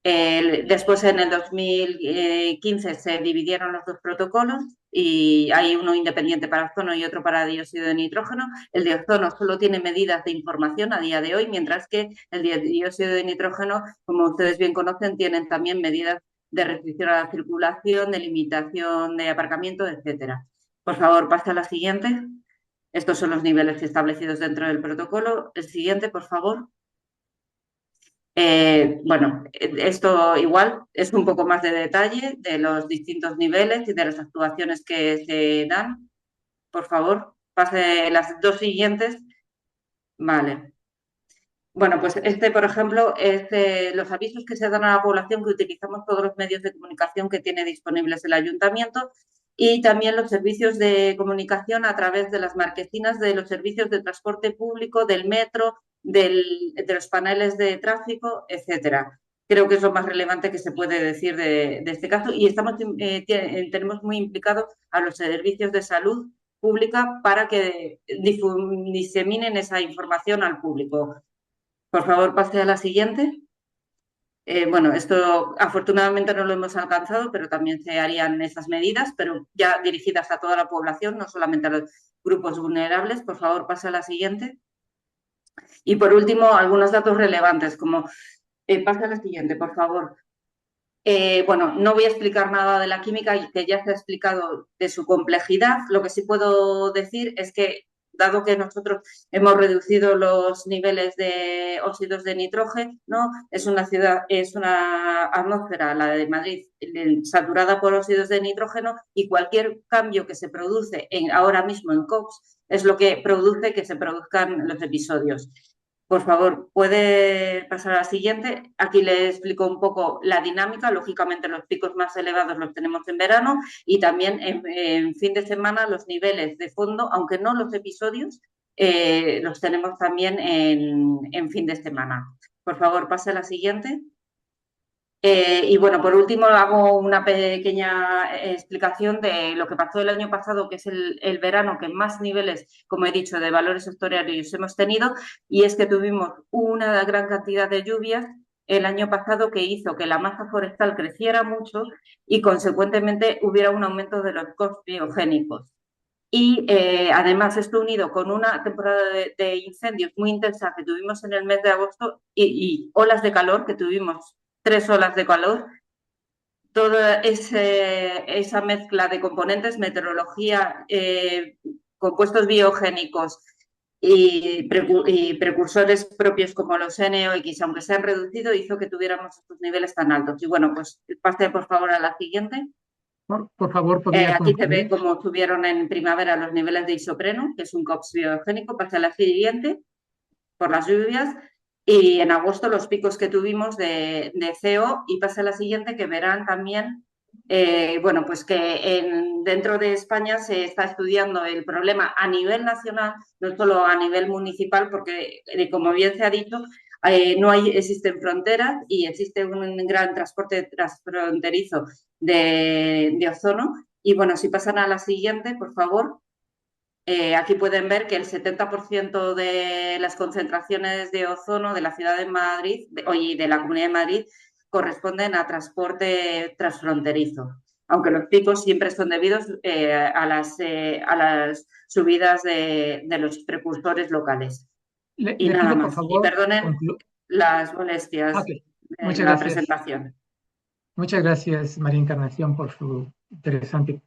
Después, en el 2015, se dividieron los dos protocolos y hay uno independiente para ozono y otro para dióxido de nitrógeno. El de ozono solo tiene medidas de información a día de hoy, mientras que el de dióxido de nitrógeno, como ustedes bien conocen, tienen también medidas de restricción a la circulación, de limitación de aparcamiento, etcétera. Por favor, pase a la siguiente. Estos son los niveles establecidos dentro del protocolo. El siguiente, por favor. Bueno, esto igual es un poco más de detalle de los distintos niveles y de las actuaciones que se dan. Por favor, pase las dos siguientes. Vale. Bueno, pues por ejemplo, es los avisos que se dan a la población, que utilizamos todos los medios de comunicación que tiene disponibles el ayuntamiento, y también los servicios de comunicación a través de las marquesinas de los servicios de transporte público, del metro, de los paneles de tráfico, etcétera. Creo que es lo más relevante que se puede decir de este caso, y tenemos muy implicados a los servicios de salud pública para que diseminen esa información al público. Por favor, pase a la siguiente. Bueno, esto afortunadamente no lo hemos alcanzado, pero también se harían esas medidas, pero ya dirigidas a toda la población, no solamente a los grupos vulnerables. Por favor, pase a la siguiente. Y por último, algunos datos relevantes, como pase a la siguiente, por favor. Bueno, no voy a explicar nada de la química, que ya se ha explicado de su complejidad. Lo que sí puedo decir es que, dado que nosotros hemos reducido los niveles de óxidos de nitrógeno, es una atmósfera, la de Madrid, saturada por óxidos de nitrógeno, y cualquier cambio que se produce ahora mismo en COX es lo que produce que se produzcan los episodios. Por favor, ¿puede pasar a la siguiente? Aquí le explico un poco la dinámica. Lógicamente, los picos más elevados los tenemos en verano y también en fin de semana los niveles de fondo, aunque no los episodios, los tenemos también en fin de semana. Por favor, pase a la siguiente. Y bueno, por último, hago una pequeña explicación de lo que pasó el año pasado, que es el verano que más niveles, como he dicho, de valores hectóreos hemos tenido, y es que tuvimos una gran cantidad de lluvias el año pasado que hizo que la masa forestal creciera mucho y, consecuentemente, hubiera un aumento de los COX biogénicos. Y además esto unido con una temporada de incendios muy intensa que tuvimos en el mes de agosto y olas de calor que tuvimos, 3 olas de calor, toda esa mezcla de componentes, meteorología, compuestos biogénicos y precursores propios como los NOx, aunque se han reducido, hizo que tuviéramos estos niveles tan altos. Y bueno, pues pase por favor a la siguiente. Por favor, podría aquí se ve concluir. cómo subieron en primavera los niveles de isopreno, que es un COX biogénico. Pase a la siguiente, por las lluvias. Y en agosto los picos que tuvimos de CO, y pasa a la siguiente, que verán también, bueno, pues que dentro de España se está estudiando el problema a nivel nacional, no solo a nivel municipal, porque como bien se ha dicho, no existen fronteras y existe un gran transporte transfronterizo de ozono. Y bueno, si pasan a la siguiente, por favor. Aquí pueden ver que el 70% de las concentraciones de ozono de la ciudad de Madrid y de la Comunidad de Madrid corresponden a transporte transfronterizo, aunque los picos siempre son debidos a las subidas de los precursores locales. Y Le nada pido, más. por favor, Y perdonen las molestias Okay. en Muchas la gracias. presentación. Muchas gracias, María Encarnación, por su interesante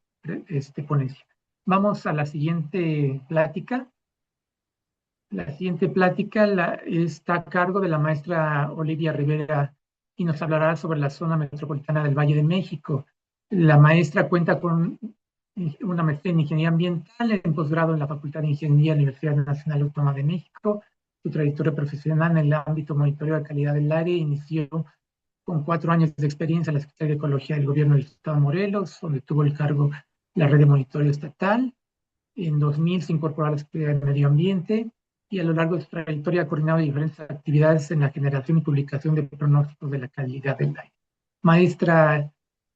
ponencia. Vamos a la siguiente plática. La siguiente plática está a cargo de la maestra Olivia Rivera y nos hablará sobre la zona metropolitana del Valle de México. La maestra cuenta con una maestría en Ingeniería Ambiental, en posgrado en la Facultad de Ingeniería de la Universidad Nacional Autónoma de México. Su trayectoria profesional en el ámbito monitoreo de calidad del aire inició con 4 años de experiencia en la Secretaría de Ecología del Gobierno del Estado de Morelos, donde tuvo el cargo de la red de monitoreo estatal. En 2000 se incorporó a la Secretaría de Medio Ambiente y a lo largo de su trayectoria ha coordinado diferentes actividades en la generación y publicación de pronósticos de la calidad del aire. Maestra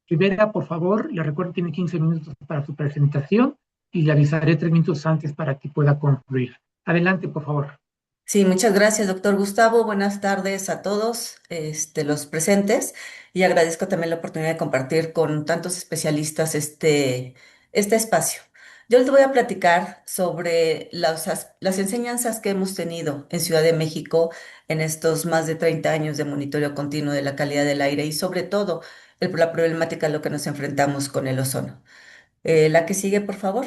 Rivera, por favor, le recuerdo que tiene 15 minutos para su presentación y le avisaré 3 minutos antes para que pueda concluir. Adelante, por favor. Sí, muchas gracias, doctor Gustavo. Buenas tardes a todos, los presentes, y agradezco también la oportunidad de compartir con tantos especialistas este espacio. Yo les voy a platicar sobre las enseñanzas que hemos tenido en Ciudad de México en estos más de 30 años de monitoreo continuo de la calidad del aire y sobre todo la problemática a lo que nos enfrentamos con el ozono. La que sigue, por favor.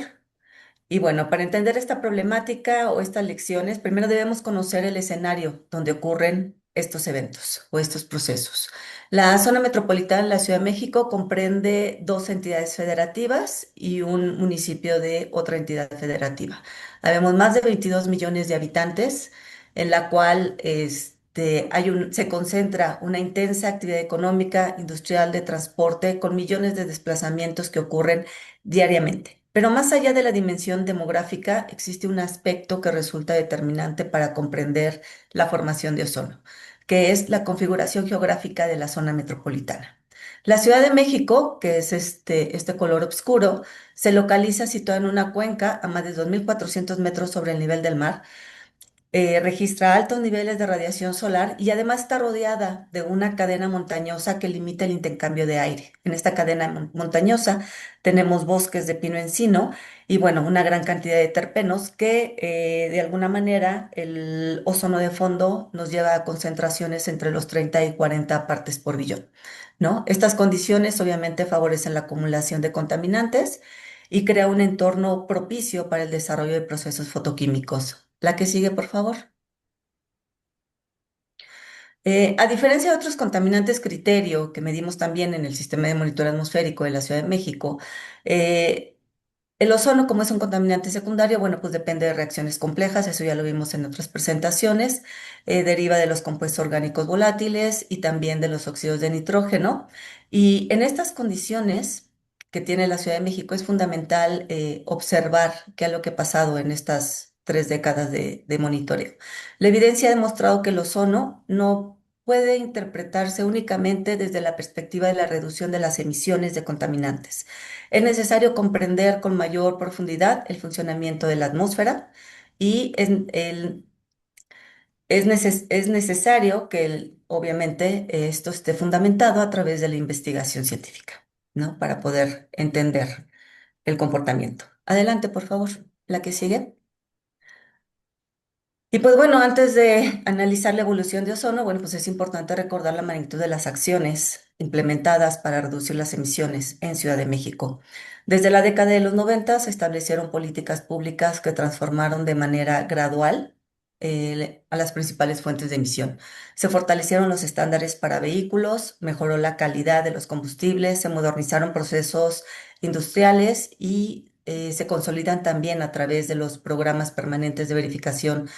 Y bueno, para entender esta problemática o estas lecciones, primero debemos conocer el escenario donde ocurren estos eventos o estos procesos. La zona metropolitana de la Ciudad de México comprende dos entidades federativas y un municipio de otra entidad federativa. Habemos más de 22 millones de habitantes, en la cual se concentra una intensa actividad económica, industrial, de transporte, con millones de desplazamientos que ocurren diariamente. Pero más allá de la dimensión demográfica, existe un aspecto que resulta determinante para comprender la formación de ozono, que es la configuración geográfica de la zona metropolitana. La Ciudad de México, que es este color oscuro, se localiza situada en una cuenca a más de 2.400 metros sobre el nivel del mar. Registra altos niveles de radiación solar y además está rodeada de una cadena montañosa que limita el intercambio de aire. En esta cadena montañosa tenemos bosques de pino encino y bueno, una gran cantidad de terpenos que de alguna manera el ozono de fondo nos lleva a concentraciones entre los 30 y 40 partes por billón, ¿no? Estas condiciones obviamente favorecen la acumulación de contaminantes y crea un entorno propicio para el desarrollo de procesos fotoquímicos. La que sigue, por favor. A diferencia de otros contaminantes criterio que medimos también en el sistema de monitoreo atmosférico de la Ciudad de México, eh, el ozono, como es un contaminante secundario, bueno, pues depende de reacciones complejas, eso ya lo vimos en otras presentaciones, deriva de los compuestos orgánicos volátiles y también de los óxidos de nitrógeno. Y en estas condiciones que tiene la Ciudad de México es fundamental observar qué es lo que ha pasado en estas 3 décadas de monitoreo. La evidencia ha demostrado que el ozono no puede interpretarse únicamente desde la perspectiva de la reducción de las emisiones de contaminantes. Es necesario comprender con mayor profundidad el funcionamiento de la atmósfera y es necesario que, obviamente, esto esté fundamentado a través de la investigación científica, ¿no? Para poder entender el comportamiento. Adelante, por favor. La que sigue. Y pues bueno, antes de analizar la evolución de ozono, bueno, pues es importante recordar la magnitud de las acciones implementadas para reducir las emisiones en Ciudad de México. Desde la década de los 90 se establecieron políticas públicas que transformaron de manera gradual a las principales fuentes de emisión. Se fortalecieron los estándares para vehículos, mejoró la calidad de los combustibles, se modernizaron procesos industriales y se consolidan también a través de los programas permanentes de verificación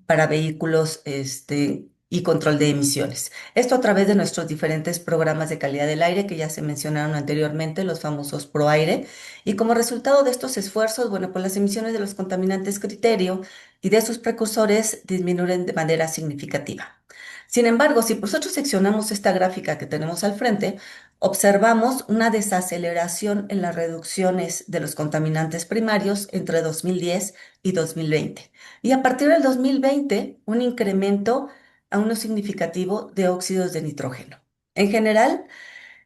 para vehículos y control de emisiones. Esto a través de nuestros diferentes programas de calidad del aire que ya se mencionaron anteriormente, los famosos ProAire. Y como resultado de estos esfuerzos, bueno, pues las emisiones de los contaminantes criterio y de sus precursores disminuyen de manera significativa. Sin embargo, si nosotros seccionamos esta gráfica que tenemos al frente, observamos una desaceleración en las reducciones de los contaminantes primarios entre 2010 y 2020. Y a partir del 2020, un incremento aún no significativo de óxidos de nitrógeno. En general,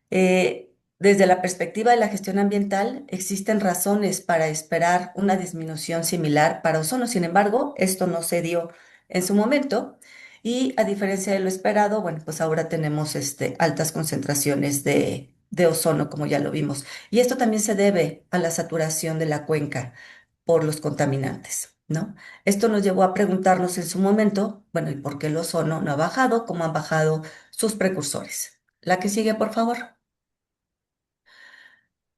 desde la perspectiva de la gestión ambiental, existen razones para esperar una disminución similar para ozono. Sin embargo, esto no se dio en su momento y a diferencia de lo esperado, bueno, pues ahora tenemos altas concentraciones de ozono, como ya lo vimos. Y esto también se debe a la saturación de la cuenca por los contaminantes, ¿no? Esto nos llevó a preguntarnos en su momento, bueno, ¿y por qué el ozono no ha bajado como han bajado sus precursores? La que sigue, por favor.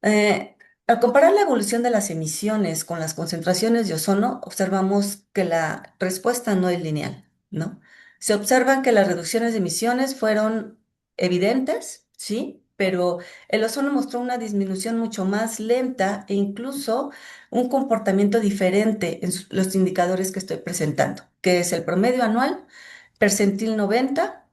Al comparar la evolución de las emisiones con las concentraciones de ozono, observamos que la respuesta no es lineal, ¿no? Se observan que las reducciones de emisiones fueron evidentes, sí, pero el ozono mostró una disminución mucho más lenta e incluso un comportamiento diferente en los indicadores que estoy presentando, que es el promedio anual, percentil 90,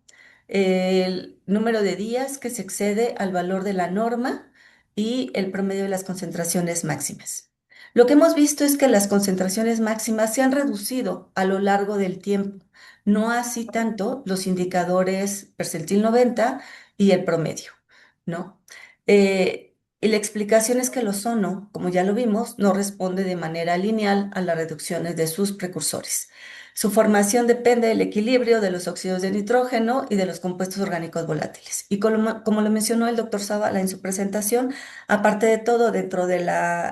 el número de días que se excede al valor de la norma y el promedio de las concentraciones máximas. Lo que hemos visto es que las concentraciones máximas se han reducido a lo largo del tiempo, no así tanto los indicadores percentil 90 y el promedio, ¿no? Y la explicación es que el ozono, como ya lo vimos, no responde de manera lineal a las reducciones de sus precursores. Su formación depende del equilibrio de los óxidos de nitrógeno y de los compuestos orgánicos volátiles. Y como lo mencionó el doctor Zavala en su presentación, aparte de todo, dentro de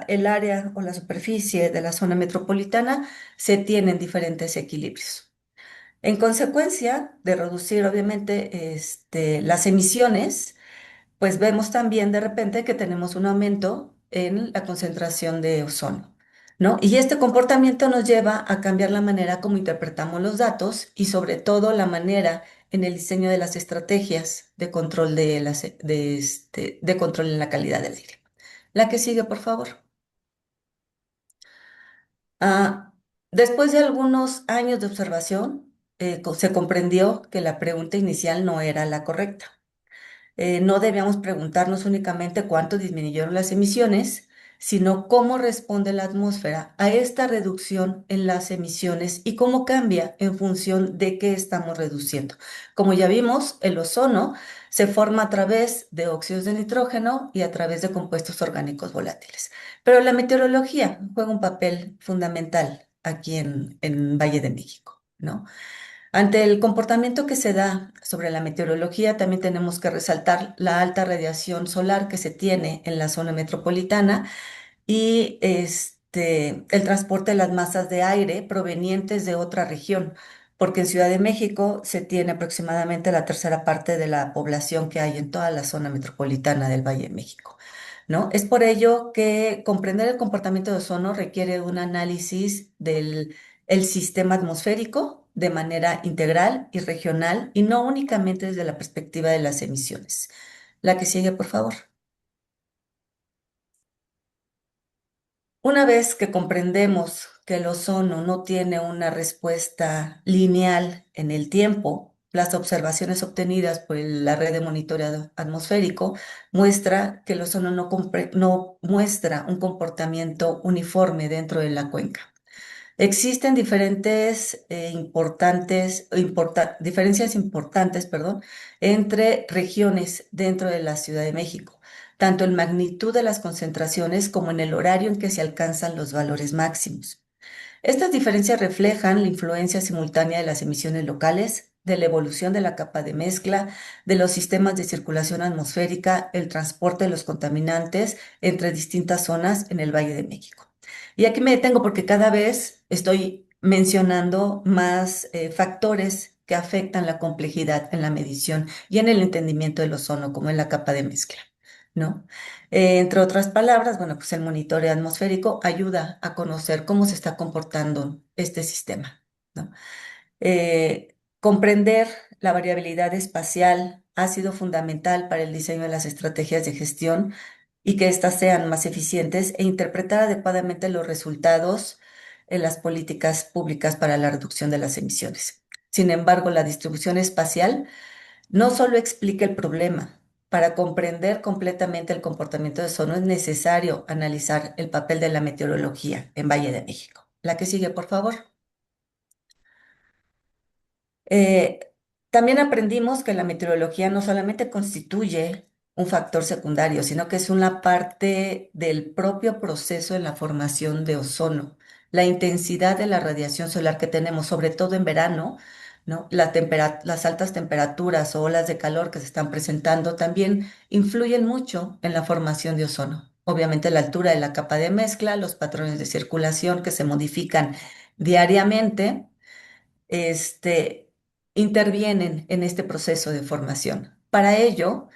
el área o la superficie de la zona metropolitana se tienen diferentes equilibrios. En consecuencia de reducir, obviamente, las emisiones, pues vemos también de repente que tenemos un aumento en la concentración de ozono, ¿no? Y este comportamiento nos lleva a cambiar la manera como interpretamos los datos y sobre todo la manera en el diseño de las estrategias de control de control en la calidad del aire. La que sigue, por favor. Ah, después de algunos años de observación, se comprendió que la pregunta inicial no era la correcta. No debíamos preguntarnos únicamente cuánto disminuyeron las emisiones, sino cómo responde la atmósfera a esta reducción en las emisiones y cómo cambia en función de qué estamos reduciendo. Como ya vimos, el ozono se forma a través de óxidos de nitrógeno y a través de compuestos orgánicos volátiles. Pero la meteorología juega un papel fundamental aquí en Valle de México, ¿no? Ante el comportamiento que se da sobre la meteorología, también tenemos que resaltar la alta radiación solar que se tiene en la zona metropolitana y el transporte de las masas de aire provenientes de otra región, porque en Ciudad de México se tiene aproximadamente la tercera parte de la población que hay en toda la zona metropolitana del Valle de México, ¿no? Es por ello que comprender el comportamiento de ozono requiere un análisis del el sistema atmosférico de manera integral y regional y no únicamente desde la perspectiva de las emisiones. La que sigue, por favor. Una vez que comprendemos que el ozono no tiene una respuesta lineal en el tiempo, las observaciones obtenidas por la red de monitoreo atmosférico muestra que el ozono no muestra un comportamiento uniforme dentro de la cuenca. Existen diferencias importantes, perdón, entre regiones dentro de la Ciudad de México, tanto en magnitud de las concentraciones como en el horario en que se alcanzan los valores máximos. Estas diferencias reflejan la influencia simultánea de las emisiones locales, de la evolución de la capa de mezcla, de los sistemas de circulación atmosférica, el transporte de los contaminantes entre distintas zonas en el Valle de México. Y aquí me detengo porque cada vez estoy mencionando más factores que afectan la complejidad en la medición y en el entendimiento del ozono, como en la capa de mezcla, ¿no? Entre otras palabras, bueno, pues el monitoreo atmosférico ayuda a conocer cómo se está comportando este sistema, ¿no? Comprender la variabilidad espacial ha sido fundamental para el diseño de las estrategias de gestión y que éstas sean más eficientes e interpretar adecuadamente los resultados en las políticas públicas para la reducción de las emisiones. Sin embargo, la distribución espacial no solo explica el problema. Para comprender completamente el comportamiento de ozono es necesario analizar el papel de la meteorología en Valle de México. La que sigue, por favor. Eh, También aprendimos que la meteorología no solamente constituye un factor secundario, sino que es una parte del propio proceso en la formación de ozono. La intensidad de la radiación solar que tenemos, sobre todo en verano, ¿no? Las altas temperaturas o olas de calor que se están presentando también influyen mucho en la formación de ozono. Obviamente la altura de la capa de mezcla, los patrones de circulación que se modifican diariamente este, intervienen en este proceso de formación. Para ello,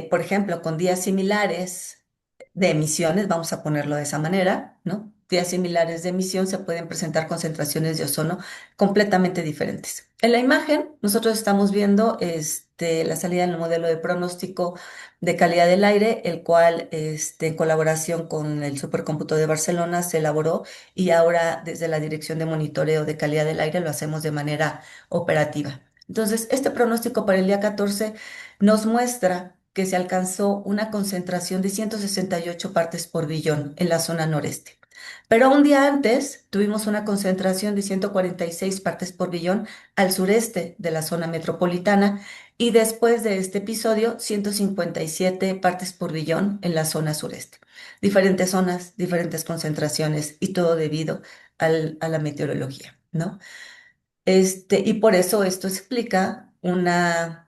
por ejemplo, con días similares de emisiones, vamos a ponerlo de esa manera, ¿no? Días similares de emisión se pueden presentar concentraciones de ozono completamente diferentes. En la imagen, nosotros estamos viendo la salida del modelo de pronóstico de calidad del aire, el cual, en colaboración con el Supercómputo de Barcelona, se elaboró y ahora desde la Dirección de Monitoreo de Calidad del Aire lo hacemos de manera operativa. Entonces, este pronóstico para el día 14 nos muestra que se alcanzó una concentración de 168 partes por billón en la zona noreste. Pero un día antes tuvimos una concentración de 146 partes por billón al sureste de la zona metropolitana y después de este episodio 157 partes por billón en la zona sureste. Diferentes zonas, diferentes concentraciones y todo debido a la meteorología, ¿no? Y por eso esto explica las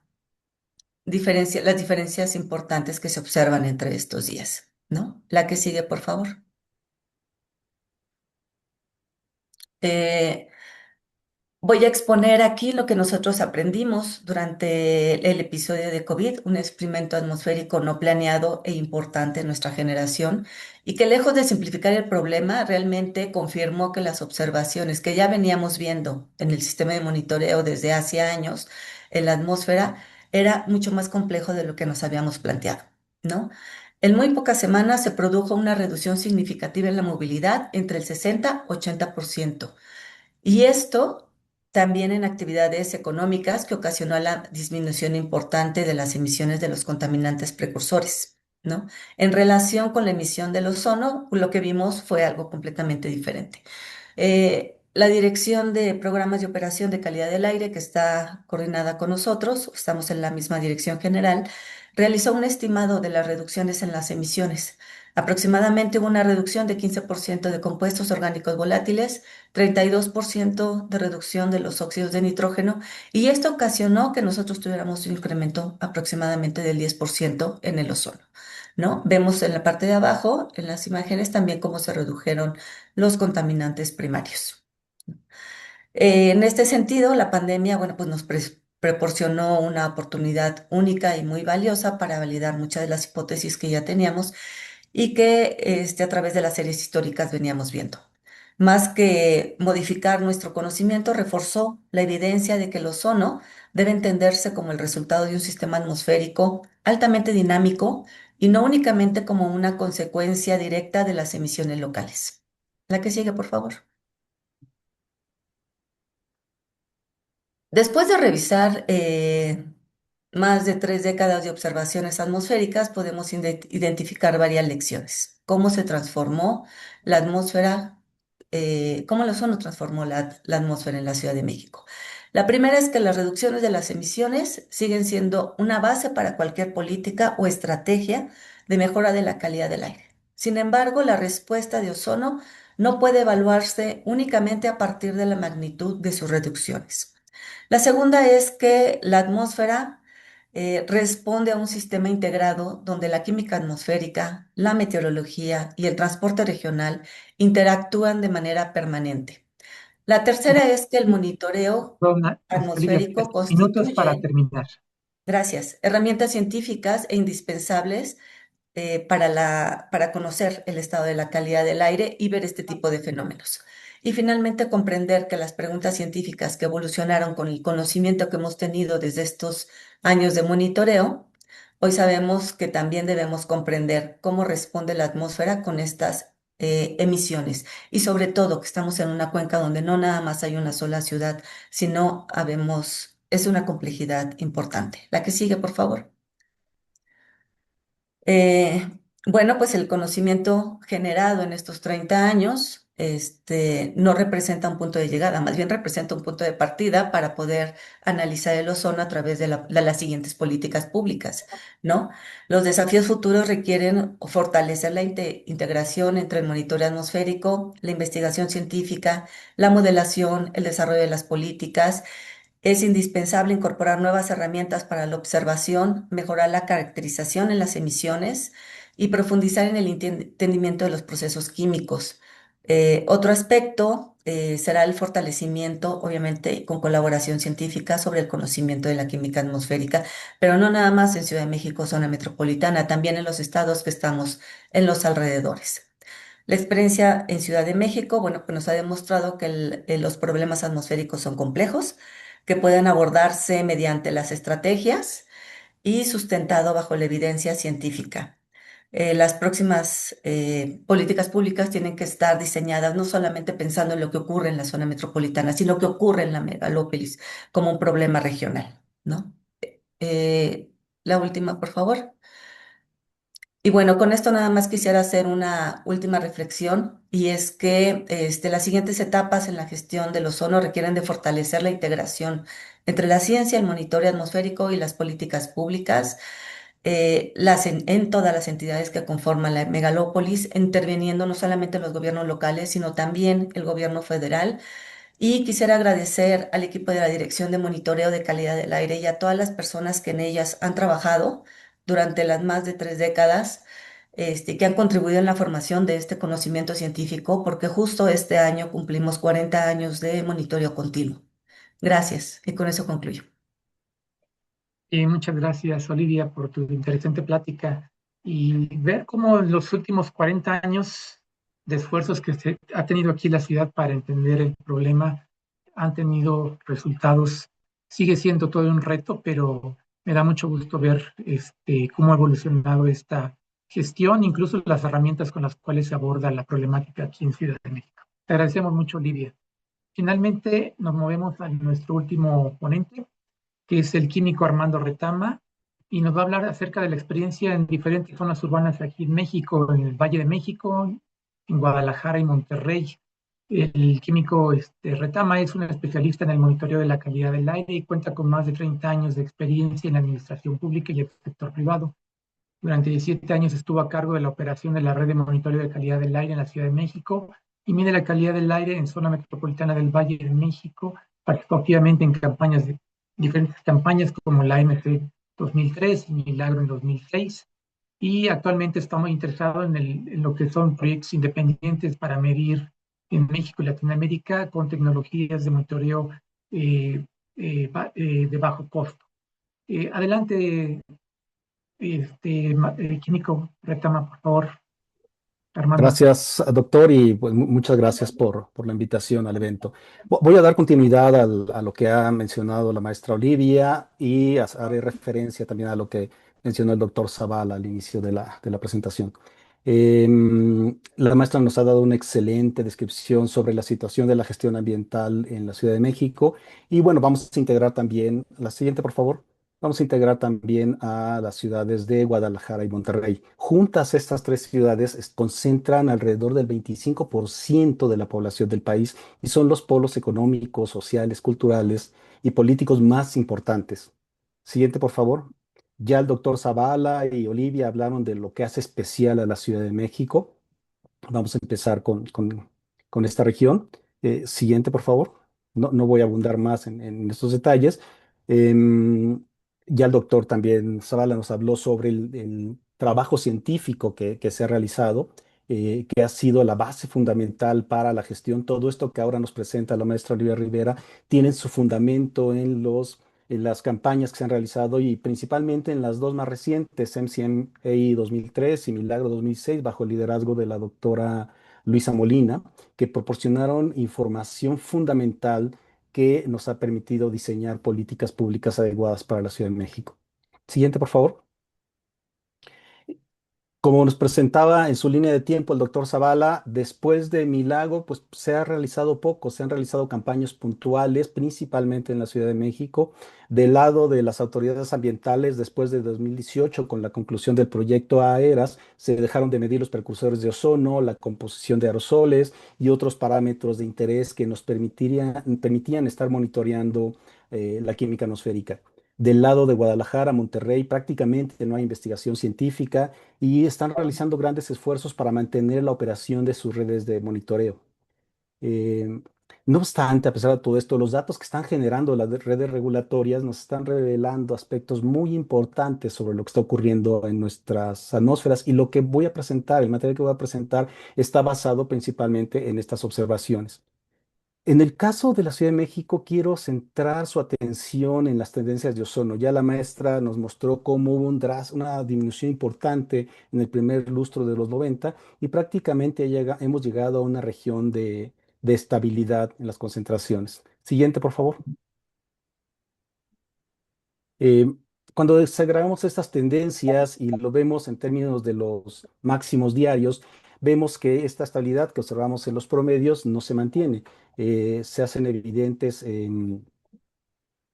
diferencias importantes que se observan entre estos días, ¿no? La que sigue, por favor. Eh, Voy a exponer aquí lo que nosotros aprendimos durante el episodio de COVID, un experimento atmosférico no planeado e importante en nuestra generación, y que lejos de simplificar el problema, realmente confirmó que las observaciones que ya veníamos viendo en el sistema de monitoreo desde hace años en la atmósfera era mucho más complejo de lo que nos habíamos planteado, ¿no? En muy pocas semanas se produjo una reducción significativa en la movilidad entre el 60-80%. Y esto también en actividades económicas que ocasionó la disminución importante de las emisiones de los contaminantes precursores, ¿no? En relación con la emisión del ozono, lo que vimos fue algo completamente diferente. La Dirección de Programas de Operación de Calidad del Aire, que está coordinada con nosotros, estamos en la misma dirección general, realizó un estimado de las reducciones en las emisiones. Aproximadamente hubo una reducción de 15% de compuestos orgánicos volátiles, 32% de reducción de los óxidos de nitrógeno, y esto ocasionó que nosotros tuviéramos un incremento aproximadamente del 10% en el ozono, ¿no? Vemos en la parte de abajo, en las imágenes, también cómo se redujeron los contaminantes primarios. En este sentido, la pandemia, bueno, pues nos proporcionó una oportunidad única y muy valiosa para validar muchas de las hipótesis que ya teníamos y que a través de las series históricas veníamos viendo. Más que modificar nuestro conocimiento, reforzó la evidencia de que el ozono debe entenderse como el resultado de un sistema atmosférico altamente dinámico y no únicamente como una consecuencia directa de las emisiones locales. La que sigue, por favor. Después de revisar más de 3 décadas de observaciones atmosféricas, podemos identificar varias lecciones. Cómo se transformó la atmósfera, cómo el ozono transformó la atmósfera en la Ciudad de México. La primera es que las reducciones de las emisiones siguen siendo una base para cualquier política o estrategia de mejora de la calidad del aire. Sin embargo, la respuesta de ozono no puede evaluarse únicamente a partir de la magnitud de sus reducciones. La segunda es que la atmósfera responde a un sistema integrado donde la química atmosférica, la meteorología y el transporte regional interactúan de manera permanente. La tercera es que el monitoreo Donna, Olivia, atmosférico minutos para constituye, terminar. gracias, herramientas científicas e indispensables para conocer el estado de la calidad del aire y ver este tipo de fenómenos. Y finalmente comprender que las preguntas científicas que evolucionaron con el conocimiento que hemos tenido desde estos años de monitoreo, hoy sabemos que también debemos comprender cómo responde la atmósfera con estas emisiones y sobre todo que estamos en una cuenca donde no nada más hay una sola ciudad, sino es una complejidad importante. La que sigue, por favor. Eh, bueno, pues el conocimiento generado en estos 30 años, no representa un punto de llegada, más bien representa un punto de partida para poder analizar el ozono a través de las siguientes políticas públicas, ¿no? Los desafíos futuros requieren fortalecer la integración entre el monitoreo atmosférico, la investigación científica, la modelación, el desarrollo de las políticas. Es indispensable incorporar nuevas herramientas para la observación, mejorar la caracterización en las emisiones y profundizar en el entendimiento de los procesos químicos. Otro aspecto será el fortalecimiento, obviamente, con colaboración científica sobre el conocimiento de la química atmosférica, pero no nada más en Ciudad de México, zona metropolitana, también en los estados que estamos en los alrededores. La experiencia en Ciudad de México, bueno, pues nos ha demostrado que los problemas atmosféricos son complejos, que pueden abordarse mediante las estrategias y sustentado bajo la evidencia científica. Las próximas políticas públicas tienen que estar diseñadas no solamente pensando en lo que ocurre en la zona metropolitana, sino lo que ocurre en la megalópolis como un problema regional, ¿no? La última, por favor. Y bueno, con esto nada más quisiera hacer una última reflexión y es que las siguientes etapas en la gestión del ozono requieren de fortalecer la integración entre la ciencia, el monitoreo atmosférico y las políticas públicas en todas las entidades que conforman la megalópolis, interviniendo no solamente los gobiernos locales, sino también el gobierno federal. Y quisiera agradecer al equipo de la Dirección de Monitoreo de Calidad del Aire y a todas las personas que en ellas han trabajado durante las más de 3 décadas, que han contribuido en la formación de este conocimiento científico, porque justo este año cumplimos 40 años de monitoreo continuo. Gracias, y con eso concluyo. Y muchas gracias, Olivia, por tu interesante plática y ver cómo en los últimos 40 años de esfuerzos que se ha tenido aquí la ciudad para entender el problema han tenido resultados. Sigue siendo todo un reto, pero me da mucho gusto ver cómo ha evolucionado esta gestión, incluso las herramientas con las cuales se aborda la problemática aquí en Ciudad de México. Te agradecemos mucho, Olivia. Finalmente, nos movemos a nuestro último ponente, que es el químico Armando Retama, y nos va a hablar acerca de la experiencia en diferentes zonas urbanas aquí en México, en el Valle de México, en Guadalajara y Monterrey. El químico Retama es un especialista en el monitoreo de la calidad del aire y cuenta con más de 30 años de experiencia en la administración pública y el sector privado. Durante 17 años estuvo a cargo de la operación de la red de monitoreo de calidad del aire en la Ciudad de México y mide la calidad del aire en zona metropolitana del Valle de México, participó activamente en diferentes campañas como la MC 2003 y Milagro en 2006, y actualmente está muy interesado en lo que son proyectos independientes para medir en México y Latinoamérica con tecnologías de monitoreo de bajo costo. Adelante, químico Retama, por favor, Armando. Gracias, doctor, y pues, muchas gracias por la invitación al evento. Voy a dar continuidad a lo que ha mencionado la maestra Olivia y haré referencia también a lo que mencionó el doctor Zavala al inicio de la presentación. La maestra nos ha dado una excelente descripción sobre la situación de la gestión ambiental en la Ciudad de México y bueno, vamos a integrar también, la siguiente, por favor. Vamos a integrar también a las ciudades de Guadalajara y Monterrey. Juntas estas tres ciudades concentran alrededor del 25% de la población del país y son los polos económicos, sociales, culturales y políticos más importantes. Siguiente, por favor. Ya el doctor Zavala y Olivia hablaron de lo que hace especial a la Ciudad de México. Vamos a empezar con esta región. Siguiente, por favor. No voy a abundar más en estos detalles. Em, ya el doctor también Zavala nos habló sobre el trabajo científico que se ha realizado, que ha sido la base fundamental para la gestión. Todo esto que ahora nos presenta la maestra Olivia Rivera tiene su fundamento en las campañas que se han realizado y principalmente en las dos más recientes, MCMA 2003 y Milagro 2006, bajo el liderazgo de la doctora Luisa Molina, que proporcionaron información fundamental que nos ha permitido diseñar políticas públicas adecuadas para la Ciudad de México. Siguiente, por favor. Como nos presentaba en su línea de tiempo el doctor Zavala, después de Milagro, pues se ha realizado poco, se han realizado campañas puntuales, principalmente en la Ciudad de México, del lado de las autoridades ambientales. Después de 2018, con la conclusión del proyecto AERAS, se dejaron de medir los precursores de ozono, la composición de aerosoles y otros parámetros de interés que nos permitían estar monitoreando la química atmosférica. Del lado de Guadalajara, Monterrey, prácticamente no hay investigación científica y están realizando grandes esfuerzos para mantener la operación de sus redes de monitoreo. Eh, no obstante, a pesar de todo esto, los datos que están generando las redes regulatorias nos están revelando aspectos muy importantes sobre lo que está ocurriendo en nuestras atmósferas y lo que voy a presentar, el material que voy a presentar, está basado principalmente en estas observaciones. En el caso de la Ciudad de México, quiero centrar su atención en las tendencias de ozono. Ya la maestra nos mostró cómo hubo una disminución importante en el primer lustro de los 90 y prácticamente hemos llegado a una región de estabilidad en las concentraciones. Siguiente, por favor. Eh, Cuando desagregamos estas tendencias y lo vemos en términos de los máximos diarios, vemos que esta estabilidad que observamos en los promedios no se mantiene. Se hacen evidentes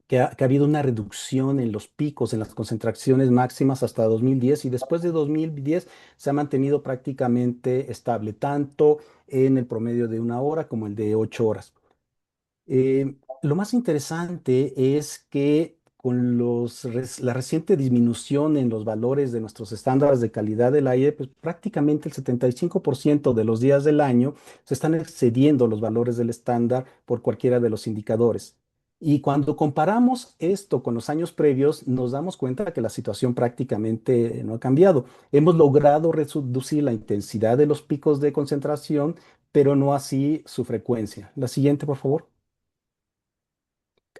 que ha habido una reducción en los picos, en las concentraciones máximas hasta 2010 y después de 2010 se ha mantenido prácticamente estable, tanto en el promedio de 1 hora como el de 8 horas. Lo más interesante es que con la reciente disminución en los valores de nuestros estándares de calidad del aire, pues prácticamente el 75% de los días del año se están excediendo los valores del estándar por cualquiera de los indicadores. Y cuando comparamos esto con los años previos, nos damos cuenta que la situación prácticamente no ha cambiado. Hemos logrado reducir la intensidad de los picos de concentración, pero no así su frecuencia. La siguiente, por favor.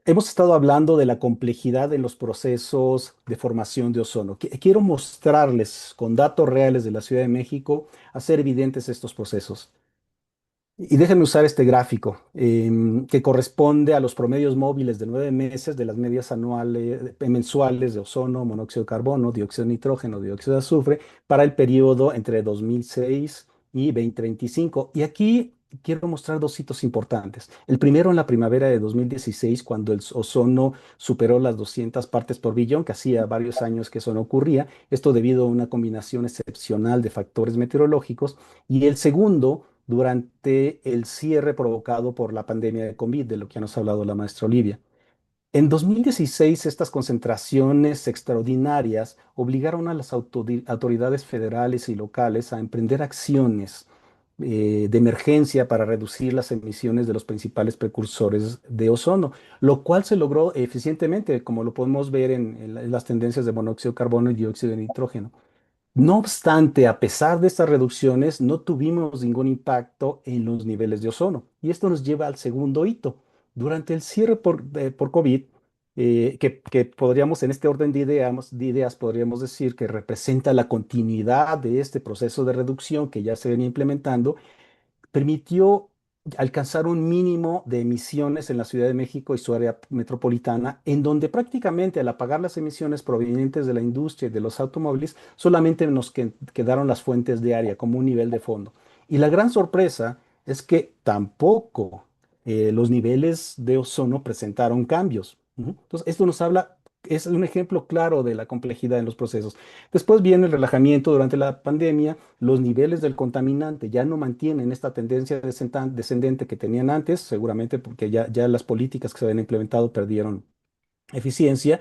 Hemos estado hablando de la complejidad de los procesos de formación de ozono. Quiero mostrarles con datos reales de la Ciudad de México, hacer evidentes estos procesos. Y déjenme usar este gráfico que corresponde a los promedios móviles de 9 meses de las medias anuales, mensuales de ozono, monóxido de carbono, dióxido de nitrógeno, dióxido de azufre para el periodo entre 2006 y 2025. Y aquí quiero mostrar dos hitos importantes. El primero en la primavera de 2016, cuando el ozono superó las 200 partes por billón, que hacía varios años que eso no ocurría, esto debido a una combinación excepcional de factores meteorológicos. Y el segundo durante el cierre provocado por la pandemia de COVID, de lo que ya nos ha hablado la maestra Olivia. En 2016, estas concentraciones extraordinarias obligaron a las autoridades federales y locales a emprender acciones de emergencia para reducir las emisiones de los principales precursores de ozono, lo cual se logró eficientemente, como lo podemos ver en las tendencias de monóxido de carbono y dióxido de nitrógeno. No obstante, a pesar de estas reducciones, no tuvimos ningún impacto en los niveles de ozono. Y esto nos lleva al segundo hito. Durante el cierre por COVID, que podríamos, en este orden de ideas, podríamos decir que representa la continuidad de este proceso de reducción que ya se venía implementando, permitió alcanzar un mínimo de emisiones en la Ciudad de México y su área metropolitana, en donde prácticamente al apagar las emisiones provenientes de la industria y de los automóviles, solamente nos quedaron las fuentes de área como un nivel de fondo. Y la gran sorpresa es que tampoco los niveles de ozono presentaron cambios. Ujú. Entonces, esto nos habla, es un ejemplo claro de la complejidad en los procesos. Después viene el relajamiento durante la pandemia, los niveles del contaminante ya no mantienen esta tendencia descendente que tenían antes, seguramente porque ya las políticas que se habían implementado perdieron eficiencia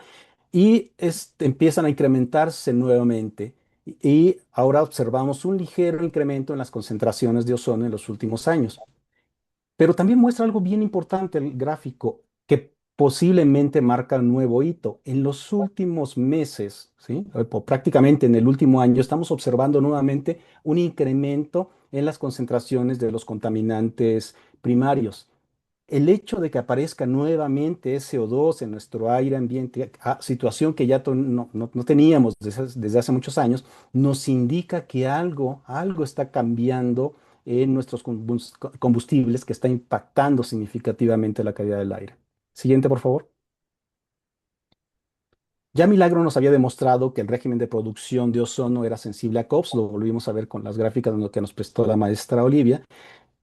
y empiezan a incrementarse nuevamente. Y ahora observamos un ligero incremento en las concentraciones de ozono en los últimos años. Pero también muestra algo bien importante el gráfico, que posiblemente marca un nuevo hito. En los últimos meses, ¿sí? Prácticamente en el último año, estamos observando nuevamente un incremento en las concentraciones de los contaminantes primarios. El hecho de que aparezca nuevamente SO2 en nuestro aire ambiente, situación que ya no teníamos desde hace muchos años, nos indica que algo está cambiando en nuestros combustibles que está impactando significativamente la calidad del aire. Siguiente, por favor. Ya Milagro nos había demostrado que el régimen de producción de ozono era sensible a COPS, lo volvimos a ver con las gráficas que nos prestó la maestra Olivia.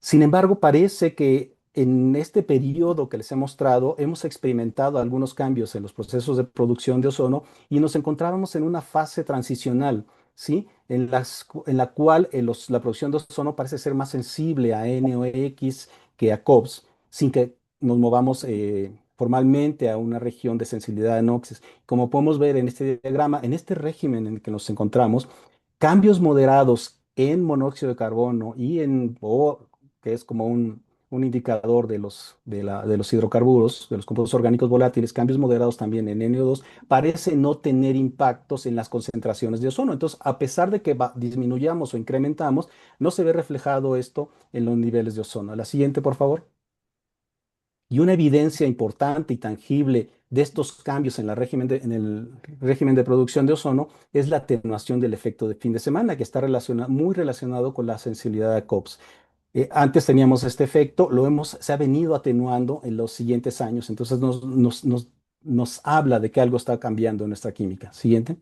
Sin embargo, parece que en este periodo que les he mostrado, hemos experimentado algunos cambios en los procesos de producción de ozono y nos encontrábamos en una fase transicional, ¿sí? En la cual la producción de ozono parece ser más sensible a NOx que a COPS, sin que nos movamos formalmente a una región de sensibilidad a NOx. Como podemos ver en este diagrama, en este régimen en el que nos encontramos, cambios moderados en monóxido de carbono y en que es como un indicador de los hidrocarburos, de los compuestos orgánicos volátiles, cambios moderados también en NO2, parece no tener impactos en las concentraciones de ozono. Entonces, a pesar de que disminuyamos o incrementamos, no se ve reflejado esto en los niveles de ozono. La siguiente, por favor. Y una evidencia importante y tangible de estos cambios en en el régimen de producción de ozono es la atenuación del efecto de fin de semana, que está muy relacionado con la sensibilidad a COPS. Antes teníamos este efecto, se ha venido atenuando en los siguientes años, entonces nos habla de que algo está cambiando en nuestra química. Siguiente.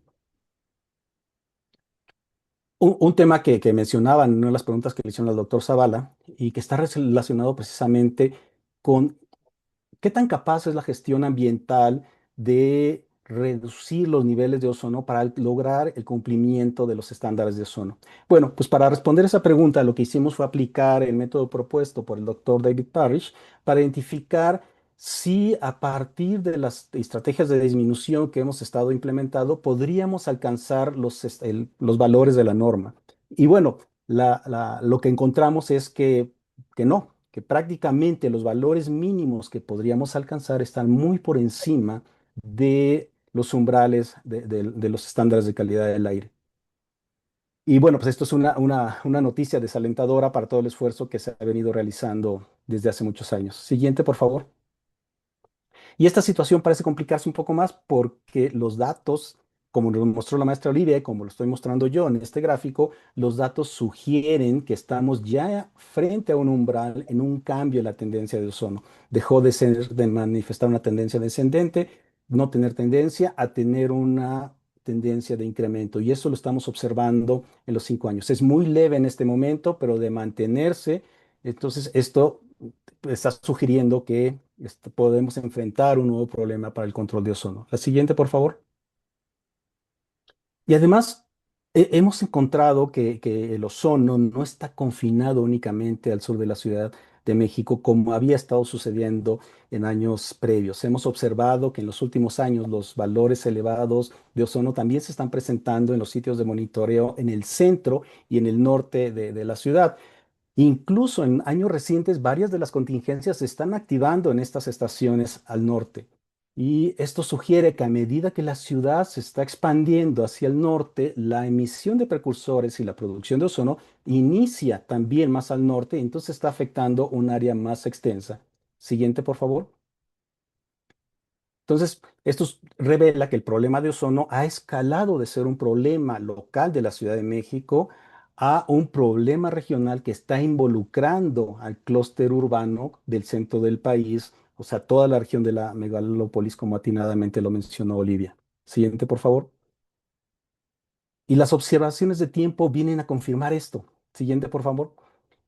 Un tema que mencionaban en una de las preguntas que le hicieron al doctor Zavala y que está relacionado precisamente con ¿qué tan capaz es la gestión ambiental de reducir los niveles de ozono para lograr el cumplimiento de los estándares de ozono? Bueno, pues para responder esa pregunta, lo que hicimos fue aplicar el método propuesto por el doctor David Parrish para identificar si a partir de las estrategias de disminución que hemos estado implementando podríamos alcanzar los valores de la norma. Y bueno, lo que encontramos es que no, que prácticamente los valores mínimos que podríamos alcanzar están muy por encima de los umbrales de los estándares de calidad del aire. Y bueno, pues esto es una noticia desalentadora para todo el esfuerzo que se ha venido realizando desde hace muchos años. Siguiente, por favor. Y esta situación parece complicarse un poco más porque los datos, como nos mostró la maestra Olivia y como lo estoy mostrando yo en este gráfico, los datos sugieren que estamos ya frente a un umbral en un cambio en la tendencia de ozono. Dejó de manifestar una tendencia descendente, no tener tendencia, a tener una tendencia de incremento. Y eso lo estamos observando en los 5 años. Es muy leve en este momento, pero de mantenerse, entonces esto está sugiriendo que podemos enfrentar un nuevo problema para el control de ozono. La siguiente, por favor. Y además, hemos encontrado que el ozono no está confinado únicamente al sur de la Ciudad de México, como había estado sucediendo en años previos. Hemos observado que en los últimos años los valores elevados de ozono también se están presentando en los sitios de monitoreo en el centro y en el norte de la ciudad. Incluso en años recientes, varias de las contingencias se están activando en estas estaciones al norte. Y esto sugiere que a medida que la ciudad se está expandiendo hacia el norte, la emisión de precursores y la producción de ozono inicia también más al norte, y entonces está afectando un área más extensa. Siguiente, por favor. Entonces, revela que el problema de ozono ha escalado de ser un problema local de la Ciudad de México a un problema regional que está involucrando al clúster urbano del centro del país, o sea, toda la región de la megalópolis, como atinadamente lo mencionó Olivia. Siguiente, por favor. Y las observaciones de tiempo vienen a confirmar esto. Siguiente, por favor.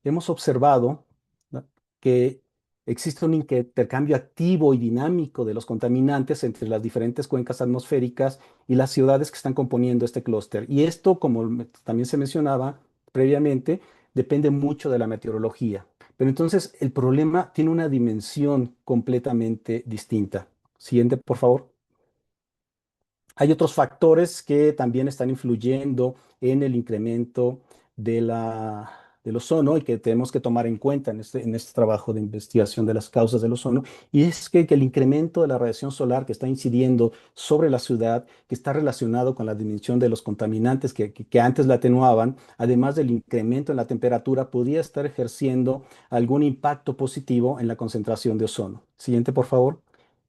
Hemos observado, ¿no?, que existe un intercambio activo y dinámico de los contaminantes entre las diferentes cuencas atmosféricas y las ciudades que están componiendo este clúster. Y esto, como también se mencionaba previamente, depende mucho de la meteorología. Pero entonces el problema tiene una dimensión completamente distinta. Siguiente, por favor. Hay otros factores que también están influyendo en el incremento del ozono y que tenemos que tomar en cuenta en este trabajo de investigación de las causas del ozono. Y es que el incremento de la radiación solar que está incidiendo sobre la ciudad, que está relacionado con la dimensión de los contaminantes que antes la atenuaban, además del incremento en la temperatura, podría estar ejerciendo algún impacto positivo en la concentración de ozono. Siguiente, por favor.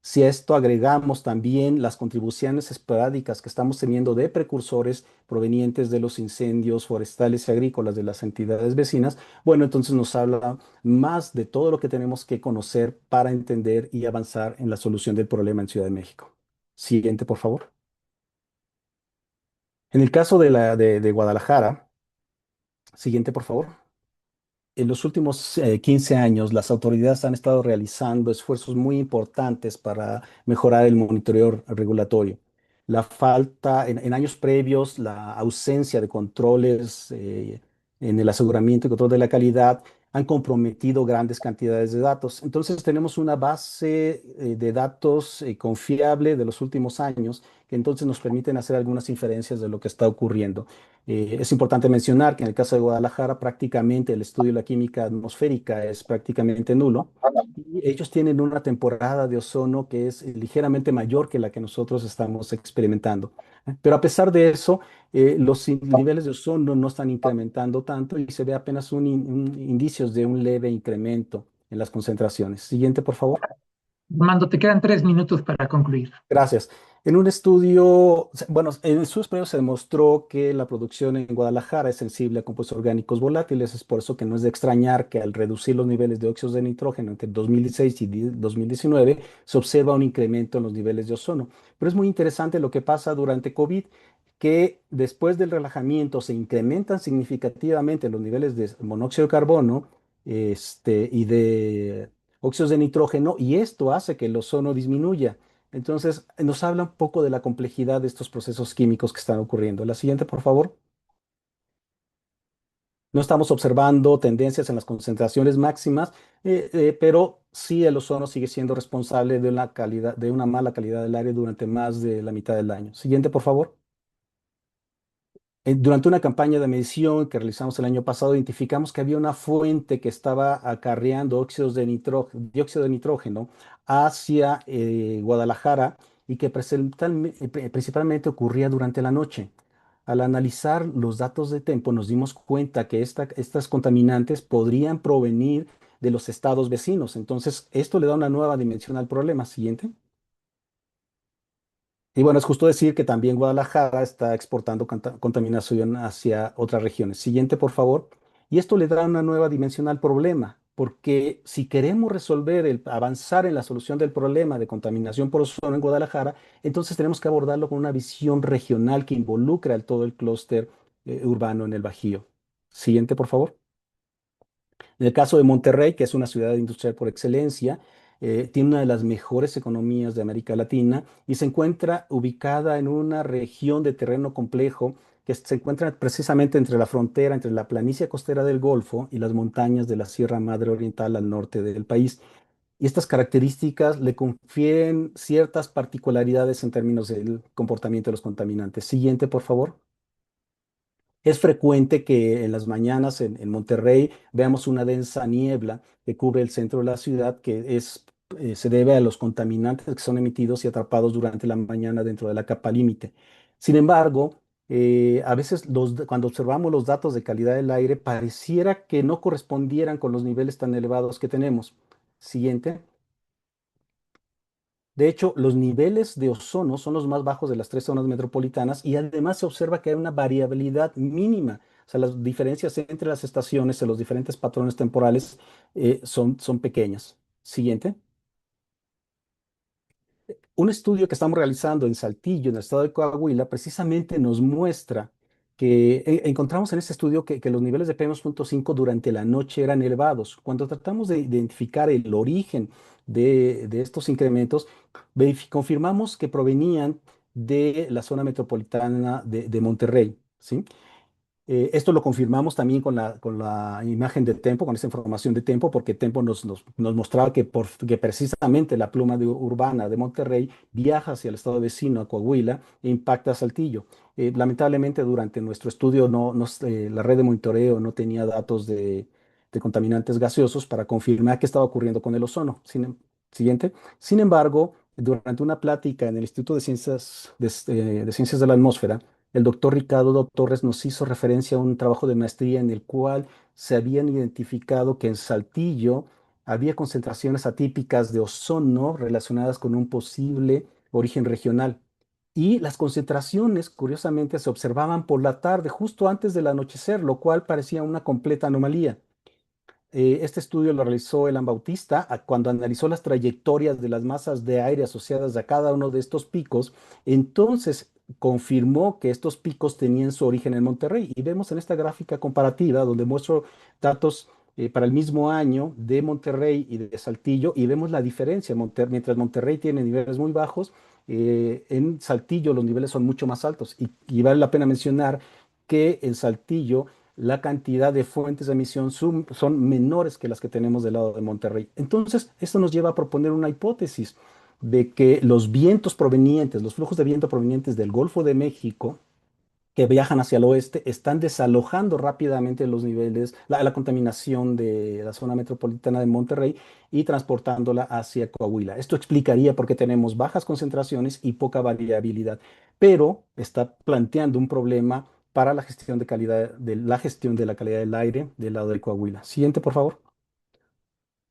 Si a esto agregamos también las contribuciones esporádicas que estamos teniendo de precursores provenientes de los incendios forestales y agrícolas de las entidades vecinas, bueno, entonces nos habla más de todo lo que tenemos que conocer para entender y avanzar en la solución del problema en Ciudad de México. Siguiente, por favor. En el caso de Guadalajara, siguiente, por favor. En los últimos 15 años, las autoridades han estado realizando esfuerzos muy importantes para mejorar el monitoreo regulatorio. La falta, en años previos, la ausencia de controles en el aseguramiento y control de la calidad han comprometido grandes cantidades de datos. Entonces, tenemos una base de datos confiable de los últimos años que entonces nos permiten hacer algunas inferencias de lo que está ocurriendo. Es importante mencionar que en el caso de Guadalajara prácticamente el estudio de la química atmosférica es prácticamente nulo y ellos tienen una temporada de ozono que es ligeramente mayor que la que nosotros estamos experimentando. Pero a pesar de eso, niveles de ozono no están incrementando tanto y se ve apenas indicios de un leve incremento en las concentraciones. Siguiente, por favor. Armando, te quedan 3 minutos para concluir. Gracias. En un estudio, bueno, en estudios previos se demostró que la producción en Guadalajara es sensible a compuestos orgánicos volátiles. Es por eso que no es de extrañar que al reducir los niveles de óxidos de nitrógeno entre 2016 y 2019 se observa un incremento en los niveles de ozono. Pero es muy interesante lo que pasa durante COVID, que después del relajamiento se incrementan significativamente los niveles de monóxido de carbono y de óxidos de nitrógeno y esto hace que el ozono disminuya. Entonces, nos habla un poco de la complejidad de estos procesos químicos que están ocurriendo. La siguiente, por favor. No estamos observando tendencias en las concentraciones máximas, pero sí el ozono sigue siendo responsable de una mala calidad del aire durante más de la mitad del año. Siguiente, por favor. Durante una campaña de medición que realizamos el año pasado, identificamos que había una fuente que estaba acarreando dióxido de nitrógeno hacia Guadalajara y que principalmente ocurría durante la noche. Al analizar los datos de Tempo, nos dimos cuenta que estas contaminantes podrían provenir de los estados vecinos. Entonces, esto le da una nueva dimensión al problema. Siguiente. Y bueno, es justo decir que también Guadalajara está exportando contaminación hacia otras regiones. Siguiente, por favor. Y esto le da una nueva dimensión al problema, porque si queremos avanzar en la solución del problema de contaminación por ozono en Guadalajara, entonces tenemos que abordarlo con una visión regional que involucre a todo el clúster urbano en el Bajío. Siguiente, por favor. En el caso de Monterrey, que es una ciudad industrial por excelencia, tiene una de las mejores economías de América Latina y se encuentra ubicada en una región de terreno complejo que se encuentra precisamente entre la frontera, entre la planicie costera del Golfo y las montañas de la Sierra Madre Oriental al norte del país. Y estas características le confieren ciertas particularidades en términos del comportamiento de los contaminantes. Siguiente, por favor. Es frecuente que en las mañanas en Monterrey veamos una densa niebla que cubre el centro de la ciudad, se debe a los contaminantes que son emitidos y atrapados durante la mañana dentro de la capa límite. Sin embargo, a veces cuando observamos los datos de calidad del aire, pareciera que no correspondieran con los niveles tan elevados que tenemos. Siguiente. De hecho, los niveles de ozono son los más bajos de las 3 zonas metropolitanas y además se observa que hay una variabilidad mínima. O sea, las diferencias entre las estaciones en los diferentes patrones temporales son pequeñas. Siguiente. Un estudio que estamos realizando en Saltillo, en el estado de Coahuila, precisamente nos muestra que encontramos en este estudio que los niveles de PM2.5 durante la noche eran elevados. Cuando tratamos de identificar el origen de estos incrementos, confirmamos que provenían de la zona metropolitana de Monterrey, ¿sí? Esto lo confirmamos también con la imagen de Tempo, con esa información de Tempo, porque Tempo nos mostraba que precisamente la pluma urbana de Monterrey viaja hacia el estado vecino, a Coahuila, e impacta a Saltillo. Lamentablemente, durante nuestro estudio, la red de monitoreo no tenía datos de contaminantes gaseosos para confirmar qué estaba ocurriendo con el ozono. Siguiente. Sin embargo, durante una plática en el Instituto de Ciencias de la Atmósfera, el doctor Ricardo Torres nos hizo referencia a un trabajo de maestría en el cual se habían identificado que en Saltillo había concentraciones atípicas de ozono relacionadas con un posible origen regional. Y las concentraciones, curiosamente, se observaban por la tarde, justo antes del anochecer, lo cual parecía una completa anomalía. Este estudio lo realizó Elan Bautista cuando analizó las trayectorias de las masas de aire asociadas a cada uno de estos picos. Entonces confirmó que estos picos tenían su origen en Monterrey. Y vemos en esta gráfica comparativa donde muestro datos para el mismo año de Monterrey y de Saltillo y vemos la diferencia. Mientras Monterrey tiene niveles muy bajos, en Saltillo los niveles son mucho más altos. Y vale la pena mencionar que en Saltillo la cantidad de fuentes de emisión son menores que las que tenemos del lado de Monterrey. Entonces, esto nos lleva a proponer una hipótesis de que los flujos de viento provenientes del Golfo de México, que viajan hacia el oeste, están desalojando rápidamente los niveles, la contaminación de la zona metropolitana de Monterrey y transportándola hacia Coahuila. Esto explicaría por qué tenemos bajas concentraciones y poca variabilidad, pero está planteando un problema para la gestión de la calidad del aire del lado de Coahuila. Siguiente, por favor.